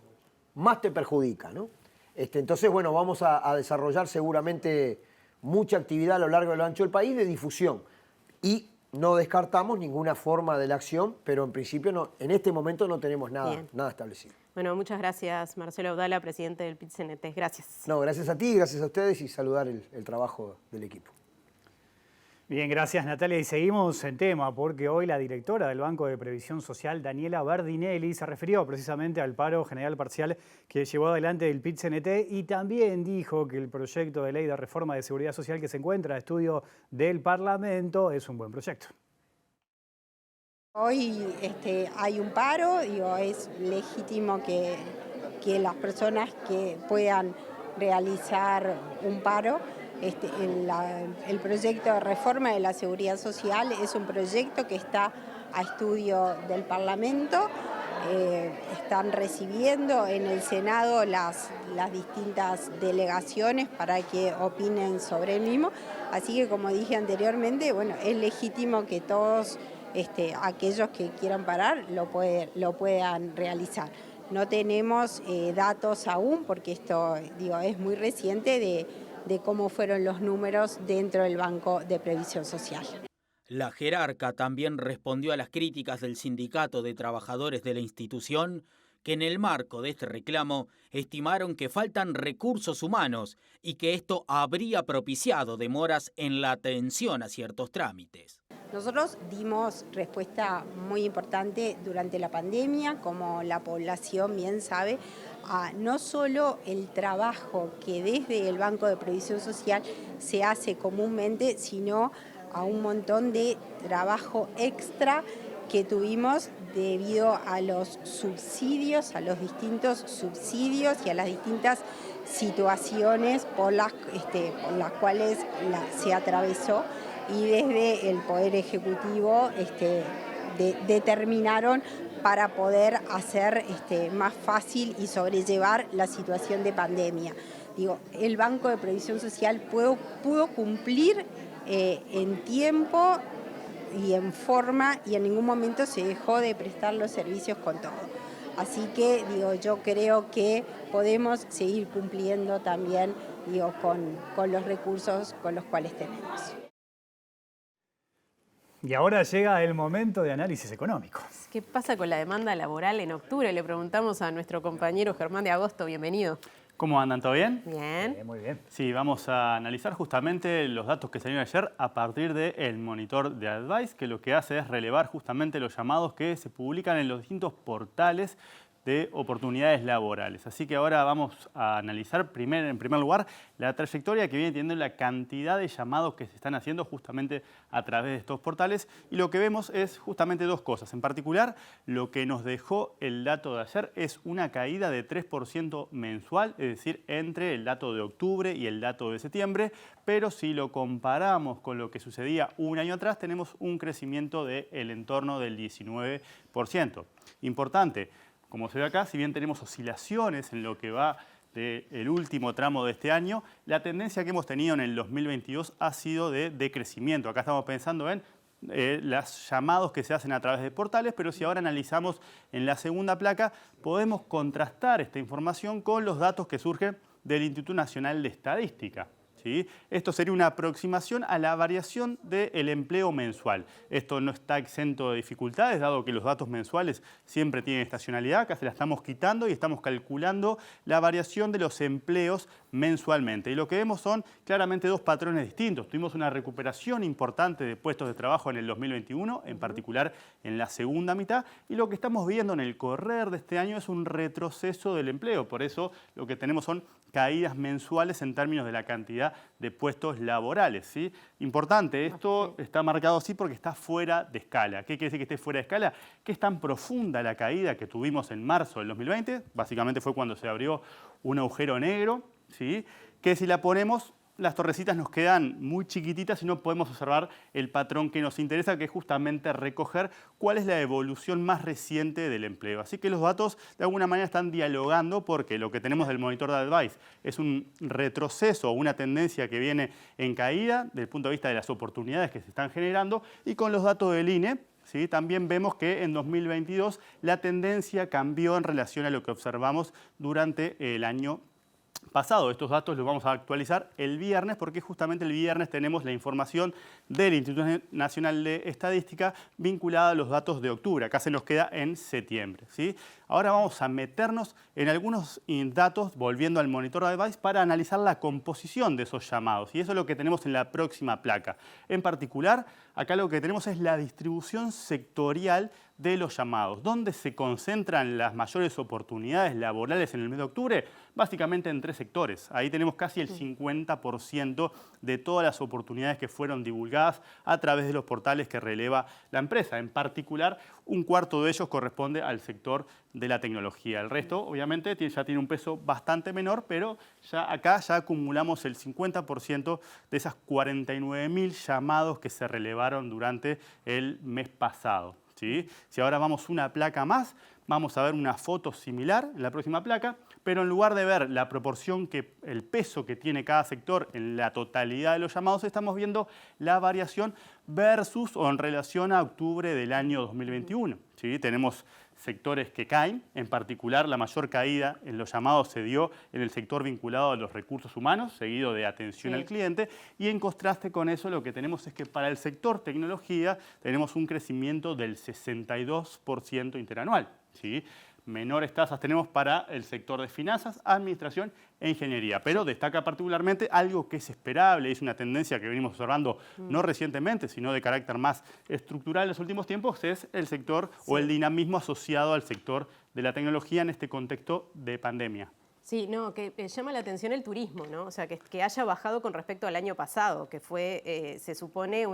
más te perjudica, ¿no? Entonces, bueno, vamos a desarrollar seguramente mucha actividad a lo largo y a lo ancho del país de difusión. Y no descartamos ninguna forma de la acción, pero en principio en este momento no tenemos nada establecido. Bueno, muchas gracias, Marcelo Abdala, presidente del PIT-CNT. Gracias. No, gracias a ti, gracias a ustedes y saludar el trabajo del equipo. Bien, gracias Natalia. Y seguimos en tema porque hoy la directora del Banco de Previsión Social, Daniela Bardinelli, se refirió precisamente al paro general parcial que llevó adelante el PIT-CNT y también dijo que el proyecto de ley de reforma de seguridad social que se encuentra a estudio del Parlamento es un buen proyecto. Hoy hay un paro, es legítimo que las personas que puedan realizar un paro. El proyecto de reforma de la seguridad social es un proyecto que está a estudio del Parlamento. Están recibiendo en el Senado las distintas delegaciones para que opinen sobre el mismo. Así que, como dije anteriormente, bueno, es legítimo que todos aquellos que quieran parar lo puedan realizar. No tenemos datos aún, porque esto es muy reciente de cómo fueron los números dentro del Banco de Previsión Social. La jerarca también respondió a las críticas del Sindicato de Trabajadores de la institución, que en el marco de este reclamo estimaron que faltan recursos humanos y que esto habría propiciado demoras en la atención a ciertos trámites. Nosotros dimos respuesta muy importante durante la pandemia, como la población bien sabe, a no solo el trabajo que desde el Banco de Previsión Social se hace comúnmente, sino a un montón de trabajo extra que tuvimos debido a los subsidios, a los distintos subsidios y a las distintas situaciones por las cuales se atravesó, y desde el Poder Ejecutivo determinaron para poder hacer más fácil y sobrellevar la situación de pandemia. El Banco de Previsión Social pudo cumplir en tiempo y en forma, y en ningún momento se dejó de prestar los servicios con todo. Así que yo creo que podemos seguir cumpliendo también con los recursos con los cuales tenemos. Y ahora llega el momento de análisis económico. ¿Qué pasa con la demanda laboral en octubre? Le preguntamos a nuestro compañero Germán de Agosto. Bienvenido. ¿Cómo andan? ¿Todo bien? Bien. Muy bien. Sí, vamos a analizar justamente los datos que salieron ayer a partir del monitor de Advice, que lo que hace es relevar justamente los llamados que se publican en los distintos portales de oportunidades laborales. Así que ahora vamos a analizar en primer lugar la trayectoria que viene teniendo la cantidad de llamados que se están haciendo justamente a través de estos portales, y lo que vemos es justamente dos cosas. En particular, lo que nos dejó el dato de ayer es una caída de 3% mensual, es decir, entre el dato de octubre y el dato de septiembre, pero si lo comparamos con lo que sucedía un año atrás, tenemos un crecimiento del entorno del 19%. Importante. Como se ve acá, si bien tenemos oscilaciones en lo que va del último tramo de este año, la tendencia que hemos tenido en el 2022 ha sido de decrecimiento. Acá estamos pensando en los llamados que se hacen a través de portales, pero si ahora analizamos en la segunda placa, podemos contrastar esta información con los datos que surgen del Instituto Nacional de Estadística. ¿Sí? Esto sería una aproximación a la variación del empleo mensual. Esto no está exento de dificultades, dado que los datos mensuales siempre tienen estacionalidad. Acá se la estamos quitando y estamos calculando la variación de los empleos mensualmente. Y lo que vemos son claramente dos patrones distintos. Tuvimos una recuperación importante de puestos de trabajo en el 2021, en particular en la segunda mitad, y lo que estamos viendo en el correr de este año es un retroceso del empleo. Por eso lo que tenemos son caídas mensuales en términos de la cantidad de puestos laborales, ¿sí? Importante, esto está marcado así porque está fuera de escala. ¿Qué quiere decir que esté fuera de escala? Que es tan profunda la caída que tuvimos en marzo del 2020, básicamente fue cuando se abrió un agujero negro, ¿sí? Que si la ponemos, las torrecitas nos quedan muy chiquititas y no podemos observar el patrón que nos interesa, que es justamente recoger cuál es la evolución más reciente del empleo. Así que los datos de alguna manera están dialogando, porque lo que tenemos del monitor de Advice es un retroceso, una tendencia que viene en caída desde el punto de vista de las oportunidades que se están generando, y con los datos del INE, ¿sí? También vemos que en 2022 la tendencia cambió en relación a lo que observamos durante el año pasado. Estos datos los vamos a actualizar el viernes porque justamente el viernes tenemos la información del Instituto Nacional de Estadística vinculada a los datos de octubre. Acá se nos queda en septiembre, ¿sí? Ahora vamos a meternos en algunos datos, volviendo al monitor de Advice, para analizar la composición de esos llamados. Y eso es lo que tenemos en la próxima placa. En particular, acá lo que tenemos es la distribución sectorial de los llamados. ¿Dónde se concentran las mayores oportunidades laborales en el mes de octubre? Básicamente en 3 sectores. Ahí tenemos casi el 50% de todas las oportunidades que fueron divulgadas a través de los portales que releva la empresa. En particular, un cuarto de ellos corresponde al sector de la tecnología. El resto, obviamente, ya tiene un peso bastante menor, pero acá ya acumulamos el 50% de esas 49.000 llamados que se relevaron durante el mes pasado, ¿sí? Si ahora vamos una placa más, vamos a ver una foto similar en la próxima placa, pero en lugar de ver la proporción, el peso que tiene cada sector en la totalidad de los llamados, estamos viendo la variación versus o en relación a octubre del año 2021. ¿Sí? Tenemos sectores que caen, en particular la mayor caída en los llamados se dio en el sector vinculado a los recursos humanos, seguido de atención al cliente, y en contraste con eso lo que tenemos es que para el sector tecnología tenemos un crecimiento del 62% interanual, ¿sí? Menores tasas tenemos para el sector de finanzas, administración e ingeniería, pero destaca particularmente algo que es esperable, es una tendencia que venimos observando no recientemente, sino de carácter más estructural en los últimos tiempos, es el sector o el dinamismo asociado al sector de la tecnología en este contexto de pandemia. Sí, no, que llama la atención el turismo, ¿no? O sea, que haya bajado con respecto al año pasado, que fue, se supone,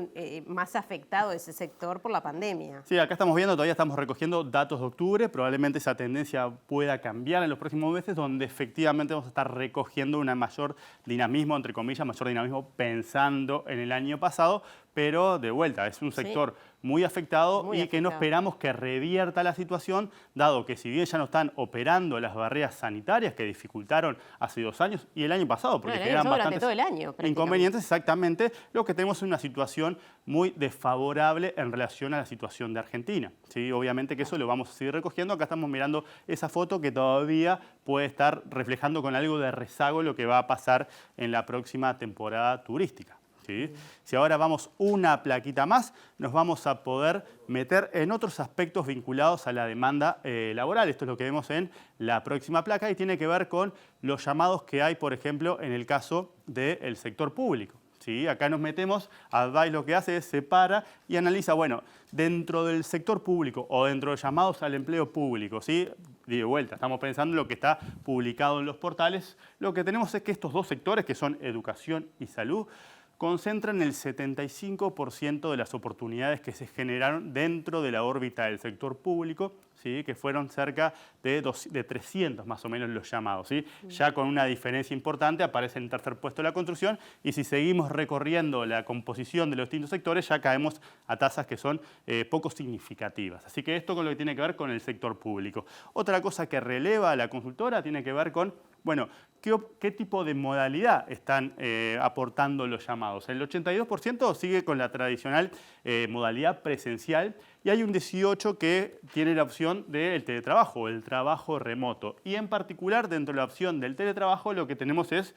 más afectado ese sector por la pandemia. Sí, acá estamos viendo, todavía estamos recogiendo datos de octubre, probablemente esa tendencia pueda cambiar en los próximos meses, donde efectivamente vamos a estar recogiendo un mayor dinamismo, entre comillas, mayor dinamismo pensando en el año pasado, pero de vuelta, es un sector muy afectado y que no esperamos que revierta la situación, dado que si bien ya no están operando las barreras sanitarias que dificultaron hace 2 años y el año pasado, porque generan bastantes todo el año, inconvenientes, exactamente, lo que tenemos es una situación muy desfavorable en relación a la situación de Argentina. ¿Sí? Obviamente que eso lo vamos a seguir recogiendo. Acá estamos mirando esa foto que todavía puede estar reflejando con algo de rezago lo que va a pasar en la próxima temporada turística. ¿Sí? Si ahora vamos una plaquita más, nos vamos a poder meter en otros aspectos vinculados a la demanda laboral. Esto es lo que vemos en la próxima placa y tiene que ver con los llamados que hay, por ejemplo, en el caso del sector público. ¿Sí? Acá nos metemos, Advice lo que hace es separa y analiza, bueno, dentro del sector público o dentro de llamados al empleo público, ¿sí? De vuelta, estamos pensando en lo que está publicado en los portales. Lo que tenemos es que estos 2 sectores, que son educación y salud, concentran el 75% de las oportunidades que se generaron dentro de la órbita del sector público, ¿sí? Que fueron cerca de 300 más o menos los llamados. ¿Sí? Ya con una diferencia importante aparece en tercer puesto la construcción y si seguimos recorriendo la composición de los distintos sectores ya caemos a tasas que son poco significativas. Así que esto con lo que tiene que ver con el sector público. Otra cosa que releva la consultora tiene que ver con, bueno, ¿qué tipo de modalidad están aportando los llamados? El 82% sigue con la tradicional modalidad presencial y hay un 18% que tiene la opción del teletrabajo, el trabajo remoto. Y en particular, dentro de la opción del teletrabajo, lo que tenemos es,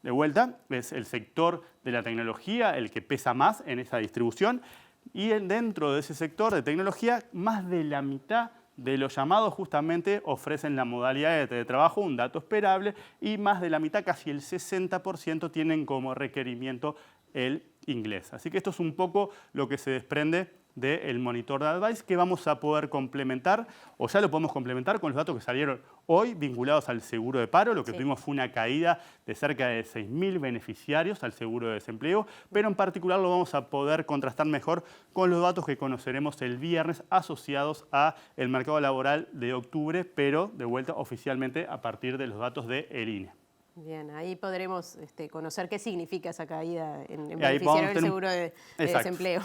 de vuelta, es el sector de la tecnología el que pesa más en esa distribución y dentro de ese sector de tecnología, más de la mitad de los llamados justamente ofrecen la modalidad de teletrabajo, un dato esperable, y más de la mitad, casi el 60%, tienen como requerimiento el inglés. Así que esto es un poco lo que se desprende del monitor de Advice, que vamos a poder complementar, o ya lo podemos complementar con los datos que salieron hoy vinculados al seguro de paro. Lo que tuvimos fue una caída de cerca de 6.000 beneficiarios al seguro de desempleo, pero en particular lo vamos a poder contrastar mejor con los datos que conoceremos el viernes asociados al mercado laboral de octubre, pero de vuelta oficialmente a partir de los datos del INE. Bien, ahí podremos conocer qué significa esa caída en beneficiario del seguro de desempleo.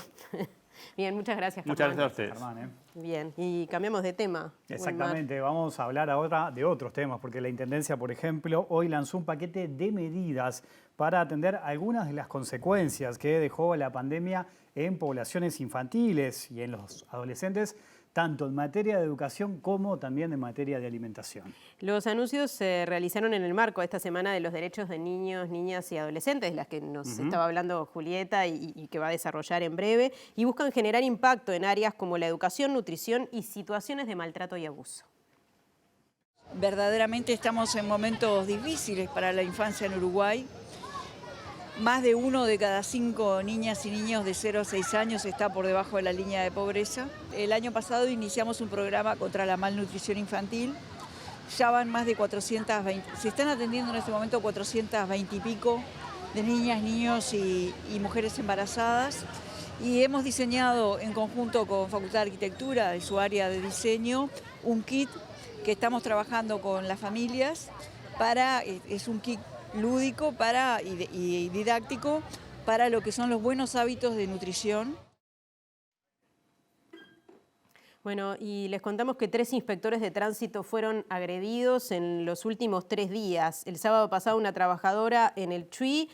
Bien, muchas gracias, Germán. Muchas gracias a ustedes. Germán, Bien, y cambiamos de tema. Exactamente, vamos a hablar ahora de otros temas, porque la Intendencia, por ejemplo, hoy lanzó un paquete de medidas para atender algunas de las consecuencias que dejó la pandemia en poblaciones infantiles y en los adolescentes, tanto en materia de educación como también en materia de alimentación. Los anuncios se realizaron en el marco de esta Semana de los Derechos de Niños, Niñas y Adolescentes, de las que nos estaba hablando Julieta y que va a desarrollar en breve, y buscan generar impacto en áreas como la educación, nutrición y situaciones de maltrato y abuso. Verdaderamente estamos en momentos difíciles para la infancia en Uruguay. Más de 1 de cada 5 niñas y niños de 0 a 6 años está por debajo de la línea de pobreza. El año pasado iniciamos un programa contra la malnutrición infantil. Ya van más de 420, se están atendiendo en este momento 420 y pico de niñas, niños y mujeres embarazadas. Y hemos diseñado en conjunto con Facultad de Arquitectura y su área de diseño un kit que estamos trabajando con las familias es un kit lúdico y didáctico para lo que son los buenos hábitos de nutrición. Bueno, y les contamos que 3 inspectores de tránsito fueron agredidos en los últimos 3 días. El sábado pasado una trabajadora en el Chuy,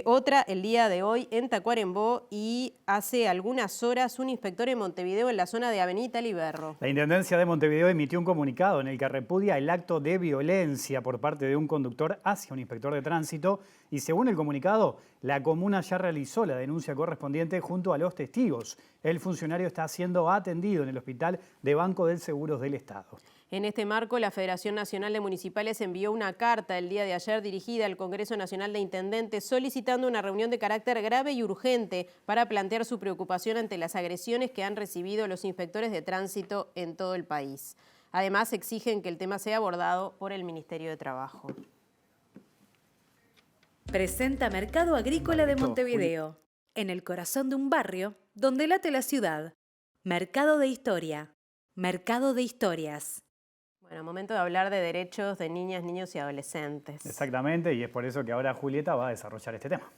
otra el día de hoy en Tacuarembó y hace algunas horas un inspector en Montevideo en la zona de Avenida Liberro. La Intendencia de Montevideo emitió un comunicado en el que repudia el acto de violencia por parte de un conductor hacia un inspector de tránsito y según el comunicado, la comuna ya realizó la denuncia correspondiente junto a los testigos. El funcionario está siendo atendido en el Hospital de Banco del Seguros del Estado. En este marco, la Federación Nacional de Municipales envió una carta el día de ayer dirigida al Congreso Nacional de Intendentes solicitando una reunión de carácter grave y urgente para plantear su preocupación ante las agresiones que han recibido los inspectores de tránsito en todo el país. Además, exigen que el tema sea abordado por el Ministerio de Trabajo. Presenta Mercado Agrícola de Montevideo, en el corazón de un barrio donde late la ciudad. Mercado de Historia, Mercado de Historias. Bueno, momento de hablar de derechos de niñas, niños y adolescentes. Exactamente, y es por eso que ahora Julieta va a desarrollar este tema.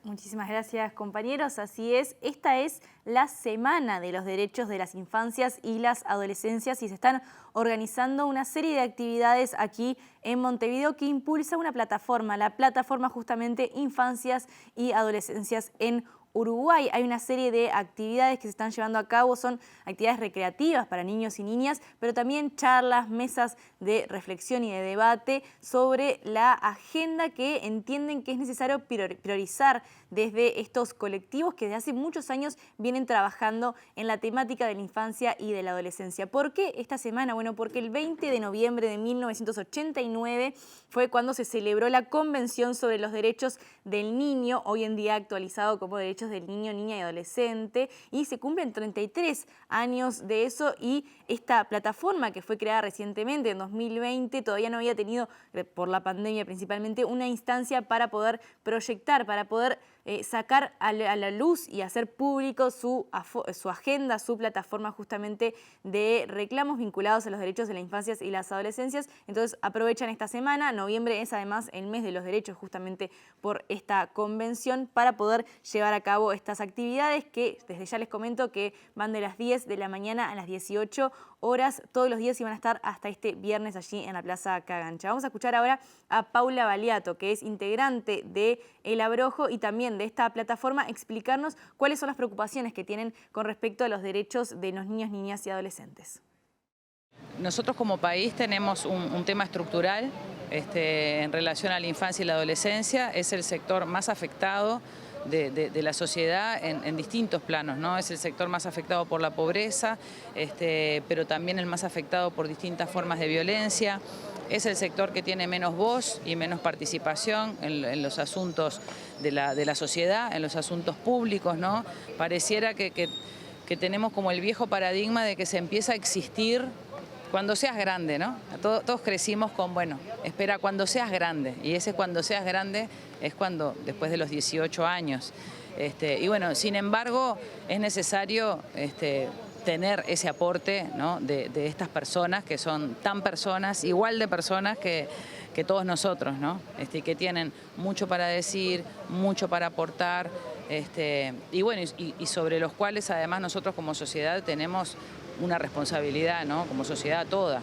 Muchísimas gracias, compañeros. Así es, esta es la Semana de los Derechos de las Infancias y las Adolescencias y se están organizando una serie de actividades aquí en Montevideo que impulsa una plataforma, la plataforma justamente Infancias y Adolescencias en Uruguay. Hay una serie de actividades que se están llevando a cabo, son actividades recreativas para niños y niñas, pero también charlas, mesas de reflexión y de debate sobre la agenda que entienden que es necesario priorizar desde estos colectivos que desde hace muchos años vienen trabajando en la temática de la infancia y de la adolescencia. ¿Por qué esta semana? Bueno, porque el 20 de noviembre de 1989 fue cuando se celebró la Convención sobre los Derechos del Niño, hoy en día actualizado como Derechos del Niño, Niña y Adolescente, y se cumplen 33 años de eso y esta plataforma que fue creada recientemente en 2020 todavía no había tenido, por la pandemia principalmente, una instancia para poder proyectar, para poder sacar a la luz y hacer público su agenda, su plataforma justamente de reclamos vinculados a los derechos de las infancias y las adolescencias. Entonces aprovechan esta semana, noviembre es además el mes de los derechos justamente por esta convención para poder llevar a cabo estas actividades que desde ya les comento que van de las 10 de la mañana a las 18 horas todos los días y van a estar hasta este viernes allí en la Plaza Cagancha. Vamos a escuchar ahora a Paula Baliato, que es integrante de El Abrojo y también de esta plataforma, explicarnos cuáles son las preocupaciones que tienen con respecto a los derechos de los niños, niñas y adolescentes. Nosotros como país tenemos un tema estructural en relación a la infancia y la adolescencia. Es el sector más afectado de la sociedad en distintos planos, ¿no? Es el sector más afectado por la pobreza, pero también el más afectado por distintas formas de violencia. Es el sector que tiene menos voz y menos participación en los asuntos de la sociedad, en los asuntos públicos, ¿no? Pareciera que tenemos como el viejo paradigma de que se empieza a existir cuando seas grande, ¿no? Todos crecimos con, bueno, espera cuando seas grande. Y ese cuando seas grande es cuando, después de los 18 años. Y bueno, sin embargo, es necesario tener ese aporte, ¿no? de estas personas que son tan personas, igual de personas que todos nosotros, ¿no? Que tienen mucho para decir, mucho para aportar, y bueno, y sobre los cuales además nosotros como sociedad tenemos una responsabilidad, ¿no? Como sociedad toda.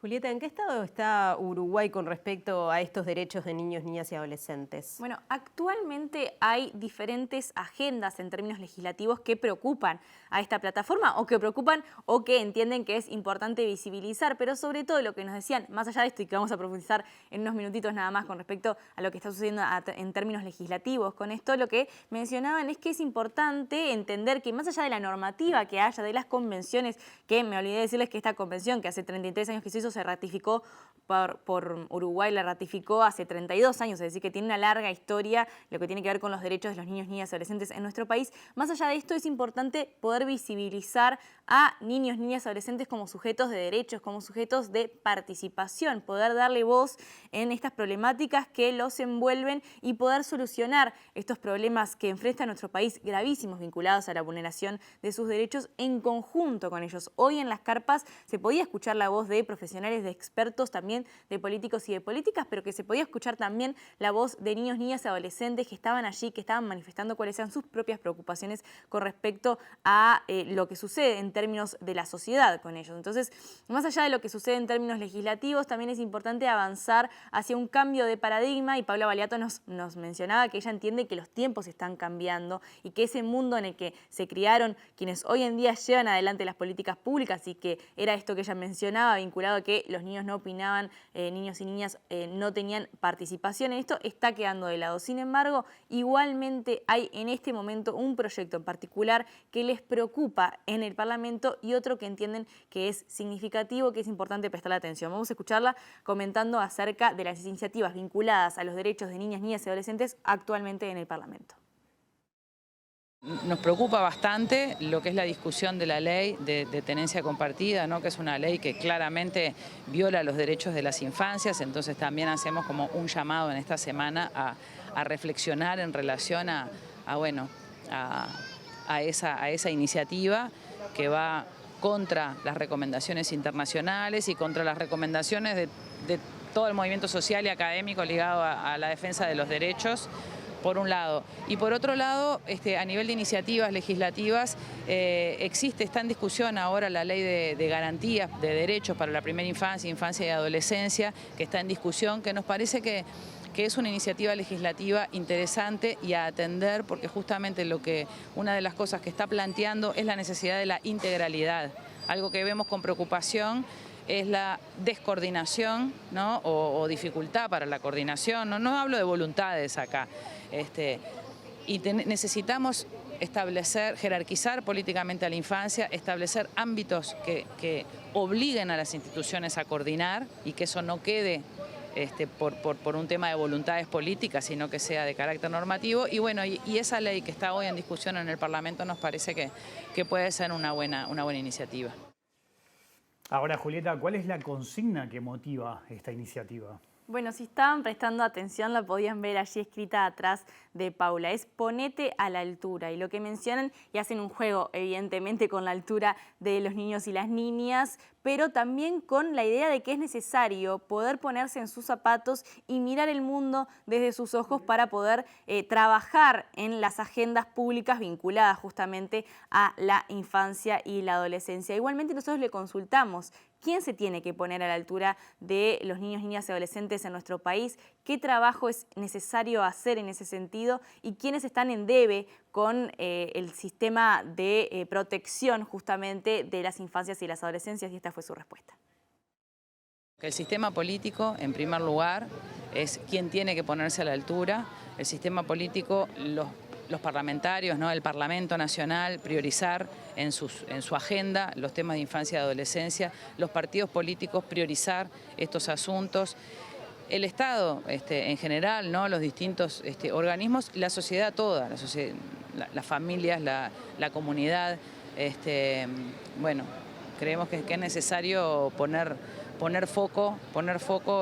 Julieta, ¿en qué estado está Uruguay con respecto a estos derechos de niños, niñas y adolescentes? Bueno, actualmente hay diferentes agendas en términos legislativos que preocupan a esta plataforma o que preocupan o que entienden que es importante visibilizar, pero sobre todo lo que nos decían, más allá de esto y que vamos a profundizar en unos minutitos nada más con respecto a lo que está sucediendo en términos legislativos con esto, lo que mencionaban es que es importante entender que más allá de la normativa que haya, de las convenciones, que me olvidé decirles que esta convención que hace 33 años que se hizo se ratificó por Uruguay, la ratificó hace 32 años, es decir, que tiene una larga historia lo que tiene que ver con los derechos de los niños, niñas y adolescentes en nuestro país. Más allá de esto, es importante poder visibilizar a niños, niñas y adolescentes como sujetos de derechos, como sujetos de participación, poder darle voz en estas problemáticas que los envuelven y poder solucionar estos problemas que enfrenta nuestro país gravísimos vinculados a la vulneración de sus derechos en conjunto con ellos. Hoy en las carpas se podía escuchar la voz de profesionales, de expertos, también de políticos y de políticas, pero que se podía escuchar también la voz de niños, niñas y adolescentes que estaban allí, que estaban manifestando cuáles eran sus propias preocupaciones con respecto a lo que sucede en términos de la sociedad con ellos. Entonces, más allá de lo que sucede en términos legislativos, también es importante avanzar hacia un cambio de paradigma, y Paula Baliato nos mencionaba que ella entiende que los tiempos están cambiando y que ese mundo en el que se criaron quienes hoy en día llevan adelante las políticas públicas, y que era esto que ella mencionaba, vinculado a que los niños no opinaban, niños y niñas no tenían participación en esto, está quedando de lado. Sin embargo, igualmente hay en este momento un proyecto en particular que les preocupa en el Parlamento y otro que entienden que es significativo, que es importante prestarle atención. Vamos a escucharla comentando acerca de las iniciativas vinculadas a los derechos de niñas, niñas y adolescentes actualmente en el Parlamento. Nos preocupa bastante lo que es la discusión de la ley de tenencia compartida, ¿no? Que es una ley que claramente viola los derechos de las infancias, entonces también hacemos como un llamado en esta semana a reflexionar en relación a esa iniciativa que va contra las recomendaciones internacionales y contra las recomendaciones de todo el movimiento social y académico ligado a la defensa de los derechos, por un lado. Y por otro lado, a nivel de iniciativas legislativas, está en discusión ahora la ley de garantías de derechos para la primera infancia, infancia y adolescencia, que está en discusión, que nos parece que es una iniciativa legislativa interesante y a atender, porque justamente una de las cosas que está planteando es la necesidad de la integralidad. Algo que vemos con preocupación es la descoordinación, ¿no? o dificultad para la coordinación. No hablo de voluntades acá. Necesitamos establecer, jerarquizar políticamente a la infancia, establecer ámbitos que obliguen a las instituciones a coordinar y que eso no quede por un tema de voluntades políticas, sino que sea de carácter normativo. Y bueno, y esa ley que está hoy en discusión en el Parlamento nos parece que puede ser una buena iniciativa. Ahora, Julieta, ¿cuál es la consigna que motiva esta iniciativa? Bueno, si estaban prestando atención, la podían ver allí escrita atrás de Paula. Es ponete a la altura. Y lo que mencionan, y hacen un juego, evidentemente, con la altura de los niños y las niñas, pero también con la idea de que es necesario poder ponerse en sus zapatos y mirar el mundo desde sus ojos para poder trabajar en las agendas públicas vinculadas justamente a la infancia y la adolescencia. Igualmente nosotros le consultamos quién se tiene que poner a la altura de los niños, niñas y adolescentes en nuestro país, qué trabajo es necesario hacer en ese sentido y quiénes están en debe con el sistema de protección justamente de las infancias y las adolescencias, y esta fue su respuesta. El sistema político, en primer lugar, es quien tiene que ponerse a la altura. El sistema político, los parlamentarios, ¿no? El Parlamento Nacional, priorizar en su agenda los temas de infancia y adolescencia, los partidos políticos priorizar estos asuntos, el Estado en general, ¿no? Los distintos organismos, la sociedad toda, las familias, la comunidad. Bueno, creemos que es necesario poner foco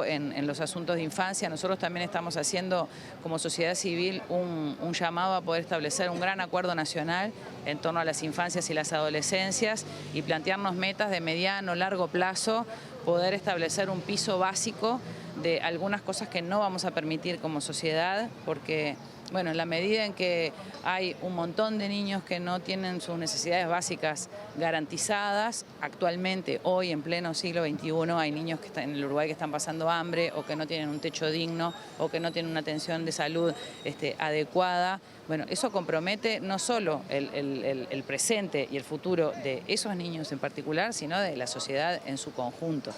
en los asuntos de infancia. Nosotros también estamos haciendo como sociedad civil un llamado a poder establecer un gran acuerdo nacional en torno a las infancias y las adolescencias y plantearnos metas de mediano, largo plazo, poder establecer un piso básico de algunas cosas que no vamos a permitir como sociedad, porque bueno, en la medida en que hay un montón de niños que no tienen sus necesidades básicas garantizadas, actualmente, hoy en pleno siglo XXI, hay niños que están en el Uruguay que están pasando hambre o que no tienen un techo digno o que no tienen una atención de salud adecuada. Bueno, eso compromete no solo el presente y el futuro de esos niños en particular, sino de la sociedad en su conjunto.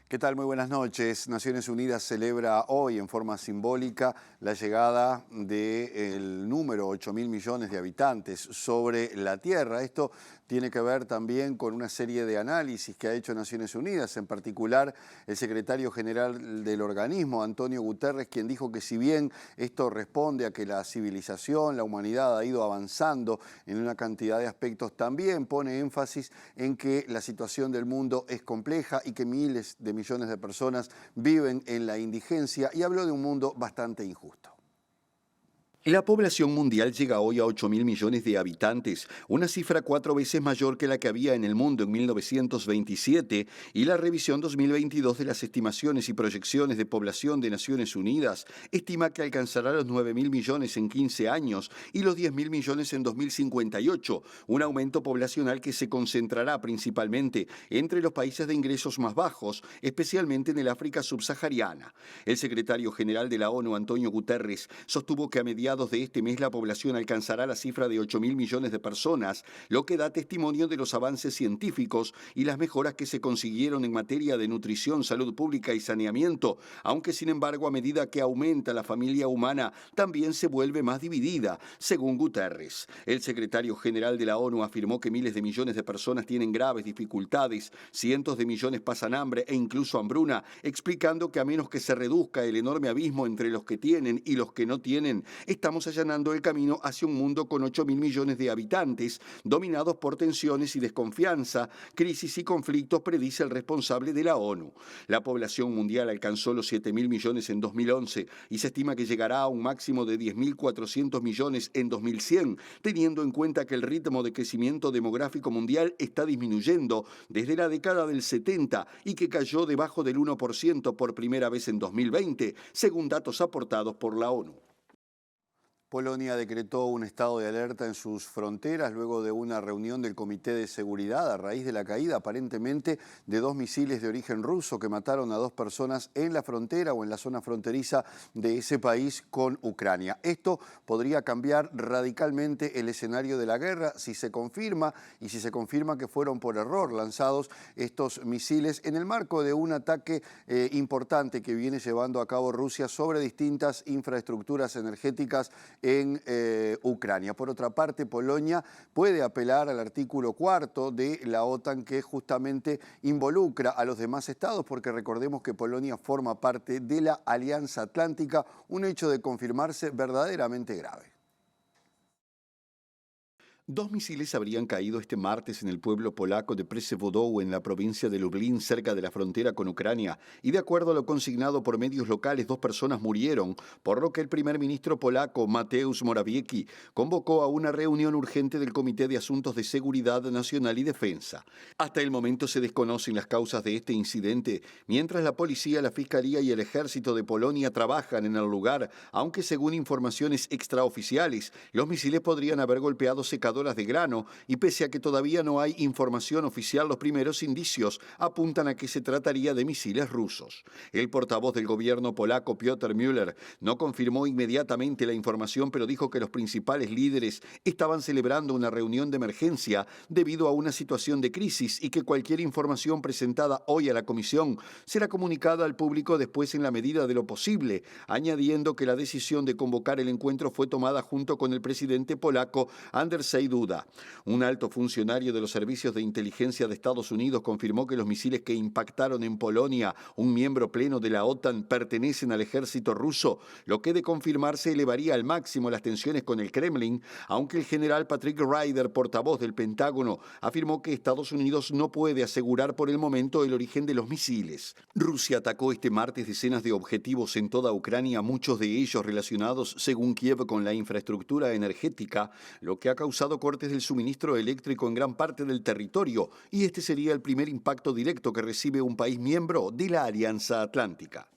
¿Qué tal? Muy buenas noches. Naciones Unidas celebra hoy en forma simbólica la llegada del número 8.000 millones de habitantes sobre la Tierra. Esto tiene que ver también con una serie de análisis que ha hecho Naciones Unidas, en particular el secretario general del organismo, Antonio Guterres, quien dijo que si bien esto responde a que la civilización, la humanidad ha ido avanzando en una cantidad de aspectos, también pone énfasis en que la situación del mundo es compleja y que miles de millones de personas viven en la indigencia, y habló de un mundo bastante injusto. La población mundial llega hoy a 8.000 millones de habitantes, una cifra 4 veces mayor que la que había en el mundo en 1927, y la revisión 2022 de las estimaciones y proyecciones de población de Naciones Unidas estima que alcanzará los 9.000 millones en 15 años y los 10.000 millones en 2058, un aumento poblacional que se concentrará principalmente entre los países de ingresos más bajos, especialmente en el África subsahariana. El secretario general de la ONU, Antonio Guterres, sostuvo que a mediados de este mes la población alcanzará la cifra de 8.000 millones de personas, lo que da testimonio de los avances científicos y las mejoras que se consiguieron en materia de nutrición, salud pública y saneamiento, aunque sin embargo a medida que aumenta la familia humana también se vuelve más dividida, según Guterres. El secretario general de la ONU afirmó que miles de millones de personas tienen graves dificultades, cientos de millones pasan hambre e incluso hambruna, explicando que a menos que se reduzca el enorme abismo entre los que tienen y los que no tienen, estamos allanando el camino hacia un mundo con 8.000 millones de habitantes, dominados por tensiones y desconfianza, crisis y conflictos, predice el responsable de la ONU. La población mundial alcanzó los 7.000 millones en 2011 y se estima que llegará a un máximo de 10.400 millones en 2100, teniendo en cuenta que el ritmo de crecimiento demográfico mundial está disminuyendo desde la década del 70 y que cayó debajo del 1% por primera vez en 2020, según datos aportados por la ONU. Polonia decretó un estado de alerta en sus fronteras luego de una reunión del Comité de Seguridad a raíz de la caída aparentemente de 2 misiles de origen ruso que mataron a 2 personas en la frontera o en la zona fronteriza de ese país con Ucrania. Esto podría cambiar radicalmente el escenario de la guerra si se confirma que fueron por error lanzados estos misiles en el marco de un ataque importante que viene llevando a cabo Rusia sobre distintas infraestructuras energéticas en Ucrania. Por otra parte, Polonia puede apelar al artículo 4 de la OTAN que justamente involucra a los demás estados, porque recordemos que Polonia forma parte de la Alianza Atlántica, un hecho de confirmarse verdaderamente grave. 2 misiles habrían caído este martes en el pueblo polaco de Przewodow, en la provincia de Lublin, cerca de la frontera con Ucrania, y de acuerdo a lo consignado por medios locales, 2 personas murieron, por lo que el primer ministro polaco, Mateusz Morawiecki, convocó a una reunión urgente del Comité de Asuntos de Seguridad Nacional y Defensa. Hasta el momento se desconocen las causas de este incidente, mientras la policía, la fiscalía y el ejército de Polonia trabajan en el lugar, aunque según informaciones extraoficiales, los misiles podrían haber golpeado secadoras de grano, y pese a que todavía no hay información oficial, los primeros indicios apuntan a que se trataría de misiles rusos. El portavoz del gobierno polaco, Piotr Müller, no confirmó inmediatamente la información, pero dijo que los principales líderes estaban celebrando una reunión de emergencia debido a una situación de crisis y que cualquier información presentada hoy a la comisión será comunicada al público después en la medida de lo posible, añadiendo que la decisión de convocar el encuentro fue tomada junto con el presidente polaco, Andrzej Duda. Un alto funcionario de los servicios de inteligencia de Estados Unidos confirmó que los misiles que impactaron en Polonia, un miembro pleno de la OTAN, pertenecen al ejército ruso, lo que de confirmarse elevaría al máximo las tensiones con el Kremlin, aunque el general Patrick Ryder, portavoz del Pentágono, afirmó que Estados Unidos no puede asegurar por el momento el origen de los misiles. Rusia atacó este martes decenas de objetivos en toda Ucrania, muchos de ellos relacionados, según Kiev, con la infraestructura energética, lo que ha causado provocado cortes del suministro eléctrico en gran parte del territorio, y este sería el primer impacto directo que recibe un país miembro de la Alianza Atlántica.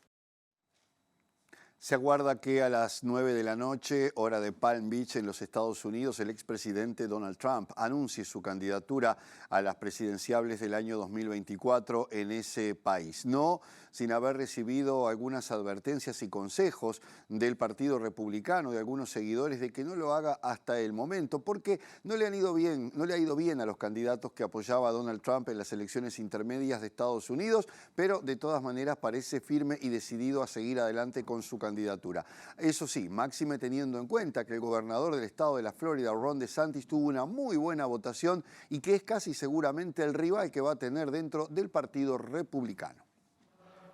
Se aguarda que a las 9 de la noche, hora de Palm Beach en los Estados Unidos, el expresidente Donald Trump anuncie su candidatura a las presidenciables del año 2024 en ese país. No sin haber recibido algunas advertencias y consejos del Partido Republicano, de algunos seguidores, de que no lo haga hasta el momento, porque no le ha ido bien a los candidatos que apoyaba a Donald Trump en las elecciones intermedias de Estados Unidos, pero de todas maneras parece firme y decidido a seguir adelante con su candidatura. Eso sí, máxime teniendo en cuenta que el gobernador del estado de la Florida, Ron DeSantis, tuvo una muy buena votación y que es casi seguramente el rival que va a tener dentro del Partido Republicano.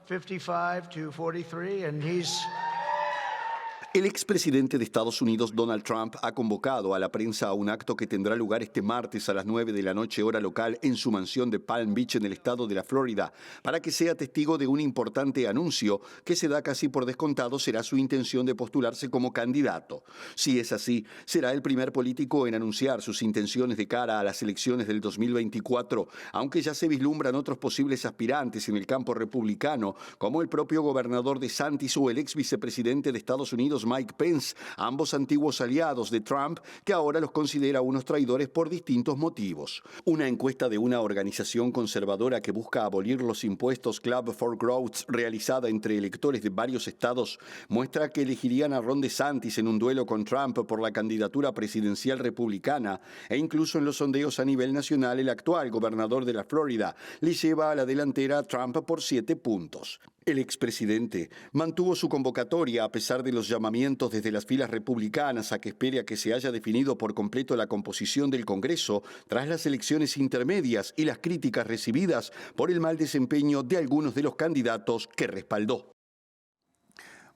55-43, and El expresidente de Estados Unidos, Donald Trump, ha convocado a la prensa a un acto que tendrá lugar este martes a las 9 de la noche hora local en su mansión de Palm Beach en el estado de la Florida, para que sea testigo de un importante anuncio que se da casi por descontado será su intención de postularse como candidato. Si es así, será el primer político en anunciar sus intenciones de cara a las elecciones del 2024, aunque ya se vislumbran otros posibles aspirantes en el campo republicano, como el propio gobernador DeSantis o el ex vicepresidente de Estados Unidos, Mike Pence, ambos antiguos aliados de Trump, que ahora los considera unos traidores por distintos motivos. Una encuesta de una organización conservadora que busca abolir los impuestos, Club for Growth, realizada entre electores de varios estados, muestra que elegirían a Ron DeSantis en un duelo con Trump por la candidatura presidencial republicana, e incluso en los sondeos a nivel nacional el actual gobernador de la Florida le lleva a la delantera a Trump por 7 puntos. El expresidente mantuvo su convocatoria a pesar de los llamamientos desde las filas republicanas a que espere a que se haya definido por completo la composición del Congreso tras las elecciones intermedias y las críticas recibidas por el mal desempeño de algunos de los candidatos que respaldó.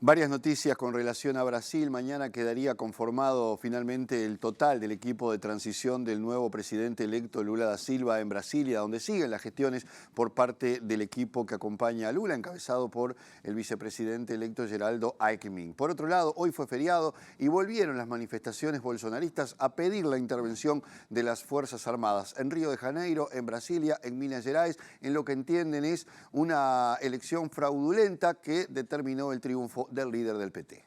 Varias noticias con relación a Brasil. Mañana quedaría conformado finalmente el total del equipo de transición del nuevo presidente electo Lula da Silva en Brasilia, donde siguen las gestiones por parte del equipo que acompaña a Lula, encabezado por el vicepresidente electo Geraldo Alckmin. Por otro lado, hoy fue feriado y volvieron las manifestaciones bolsonaristas a pedir la intervención de las Fuerzas Armadas en Río de Janeiro, en Brasilia, en Minas Gerais, en lo que entienden es una elección fraudulenta que determinó el triunfo del líder del PT.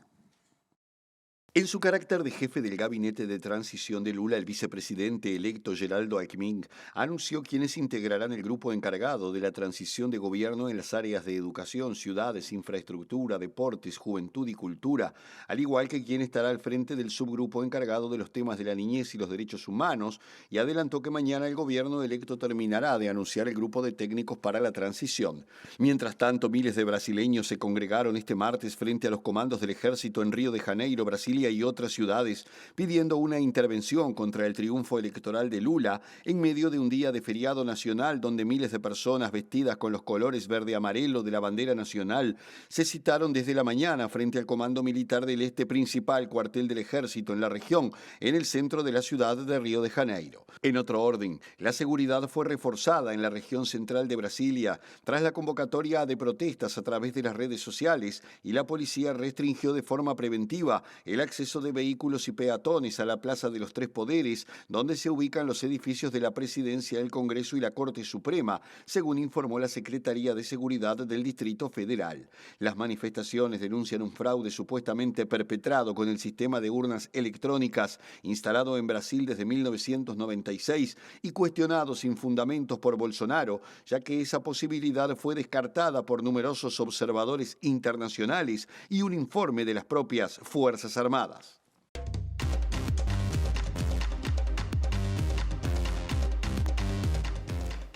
En su carácter de jefe del gabinete de transición de Lula, el vicepresidente electo Geraldo Alckmin anunció quienes integrarán el grupo encargado de la transición de gobierno en las áreas de educación, ciudades, infraestructura, deportes, juventud y cultura, al igual que quien estará al frente del subgrupo encargado de los temas de la niñez y los derechos humanos, y adelantó que mañana el gobierno electo terminará de anunciar el grupo de técnicos para la transición. Mientras tanto, miles de brasileños se congregaron este martes frente a los comandos del ejército en Río de Janeiro, Brasilia y otras ciudades, pidiendo una intervención contra el triunfo electoral de Lula en medio de un día de feriado nacional donde miles de personas vestidas con los colores verde-amarelo de la bandera nacional se citaron desde la mañana frente al Comando Militar del Este, principal cuartel del ejército en la región, en el centro de la ciudad de Río de Janeiro. En otro orden, la seguridad fue reforzada en la región central de Brasilia tras la convocatoria de protestas a través de las redes sociales, y la policía restringió de forma preventiva el acceso de vehículos y peatones a la Plaza de los Tres Poderes, donde se ubican los edificios de la Presidencia, el Congreso y la Corte Suprema, según informó la Secretaría de Seguridad del Distrito Federal. Las manifestaciones denuncian un fraude supuestamente perpetrado con el sistema de urnas electrónicas instalado en Brasil desde 1996 y cuestionado sin fundamentos por Bolsonaro, ya que esa posibilidad fue descartada por numerosos observadores internacionales y un informe de las propias Fuerzas Armadas.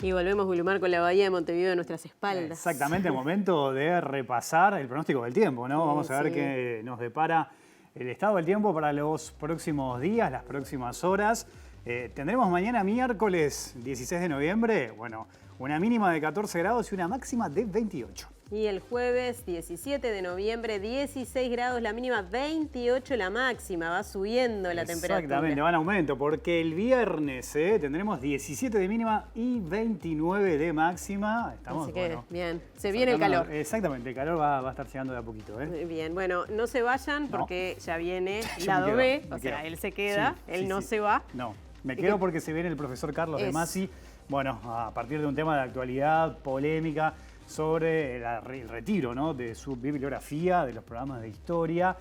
Y volvemos, Gulumar, con la bahía de Montevideo a nuestras espaldas. Exactamente, momento de repasar el pronóstico del tiempo, ¿no? Vamos a ver qué nos depara el estado del tiempo para los próximos días, las próximas horas. Tendremos mañana miércoles 16 de noviembre, bueno, una mínima de 14 grados y una máxima de 28. Y el jueves 17 de noviembre, 16 grados la mínima, 28 la máxima. Va subiendo la temperatura. Exactamente, va en aumento, porque el viernes tendremos 17 de mínima y 29 de máxima. Estamos, así que, bueno, bien, se viene el calor. Exactamente, el calor va a estar llegando de a poquito. Muy bien, bueno, no se vayan porque ya viene lado B, o sea, él se queda, él no se va. No. Me quedo porque se viene el profesor Carlos de Masi, bueno, a partir de un tema de actualidad, polémica, sobre el retiro, ¿no?, de su bibliografía, de los programas de historia.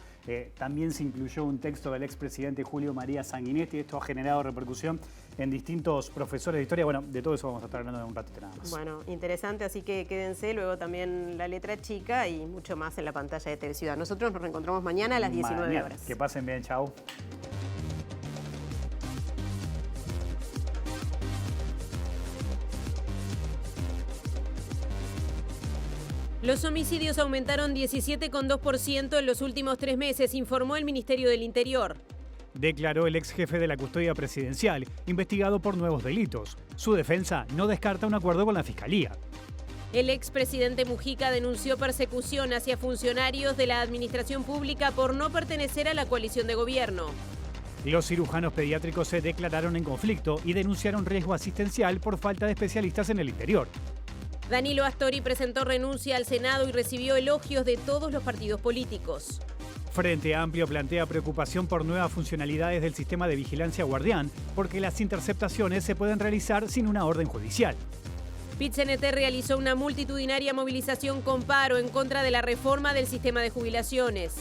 También se incluyó un texto del expresidente Julio María Sanguinetti. Esto ha generado repercusión en distintos profesores de historia. Bueno, de todo eso vamos a estar hablando en un ratito nada más. Bueno, interesante, así que quédense. Luego también la letra chica y mucho más en la pantalla de Teleciudad. Nosotros nos reencontramos mañana a las 19 horas. Que pasen bien, chao. Los homicidios aumentaron 17,2% en los últimos 3 meses, informó el Ministerio del Interior. Declaró el ex jefe de la custodia presidencial, investigado por nuevos delitos. Su defensa no descarta un acuerdo con la Fiscalía. El expresidente Mujica denunció persecución hacia funcionarios de la administración pública por no pertenecer a la coalición de gobierno. Los cirujanos pediátricos se declararon en conflicto y denunciaron riesgo asistencial por falta de especialistas en el interior. Danilo Astori presentó renuncia al Senado y recibió elogios de todos los partidos políticos. Frente Amplio plantea preocupación por nuevas funcionalidades del sistema de vigilancia Guardián, porque las interceptaciones se pueden realizar sin una orden judicial. PIT-CNT realizó una multitudinaria movilización con paro en contra de la reforma del sistema de jubilaciones.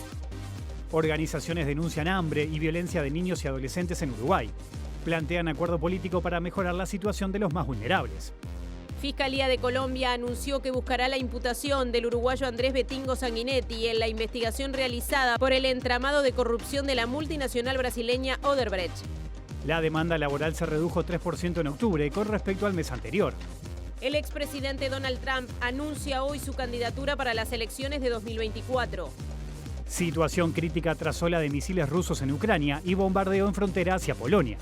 Organizaciones denuncian hambre y violencia de niños y adolescentes en Uruguay. Plantean acuerdo político para mejorar la situación de los más vulnerables. Fiscalía de Colombia anunció que buscará la imputación del uruguayo Andrés Betingo Sanguinetti en la investigación realizada por el entramado de corrupción de la multinacional brasileña Odebrecht. La demanda laboral se redujo 3% en octubre con respecto al mes anterior. El expresidente Donald Trump anuncia hoy su candidatura para las elecciones de 2024. Situación crítica tras ola de misiles rusos en Ucrania y bombardeo en frontera hacia Polonia.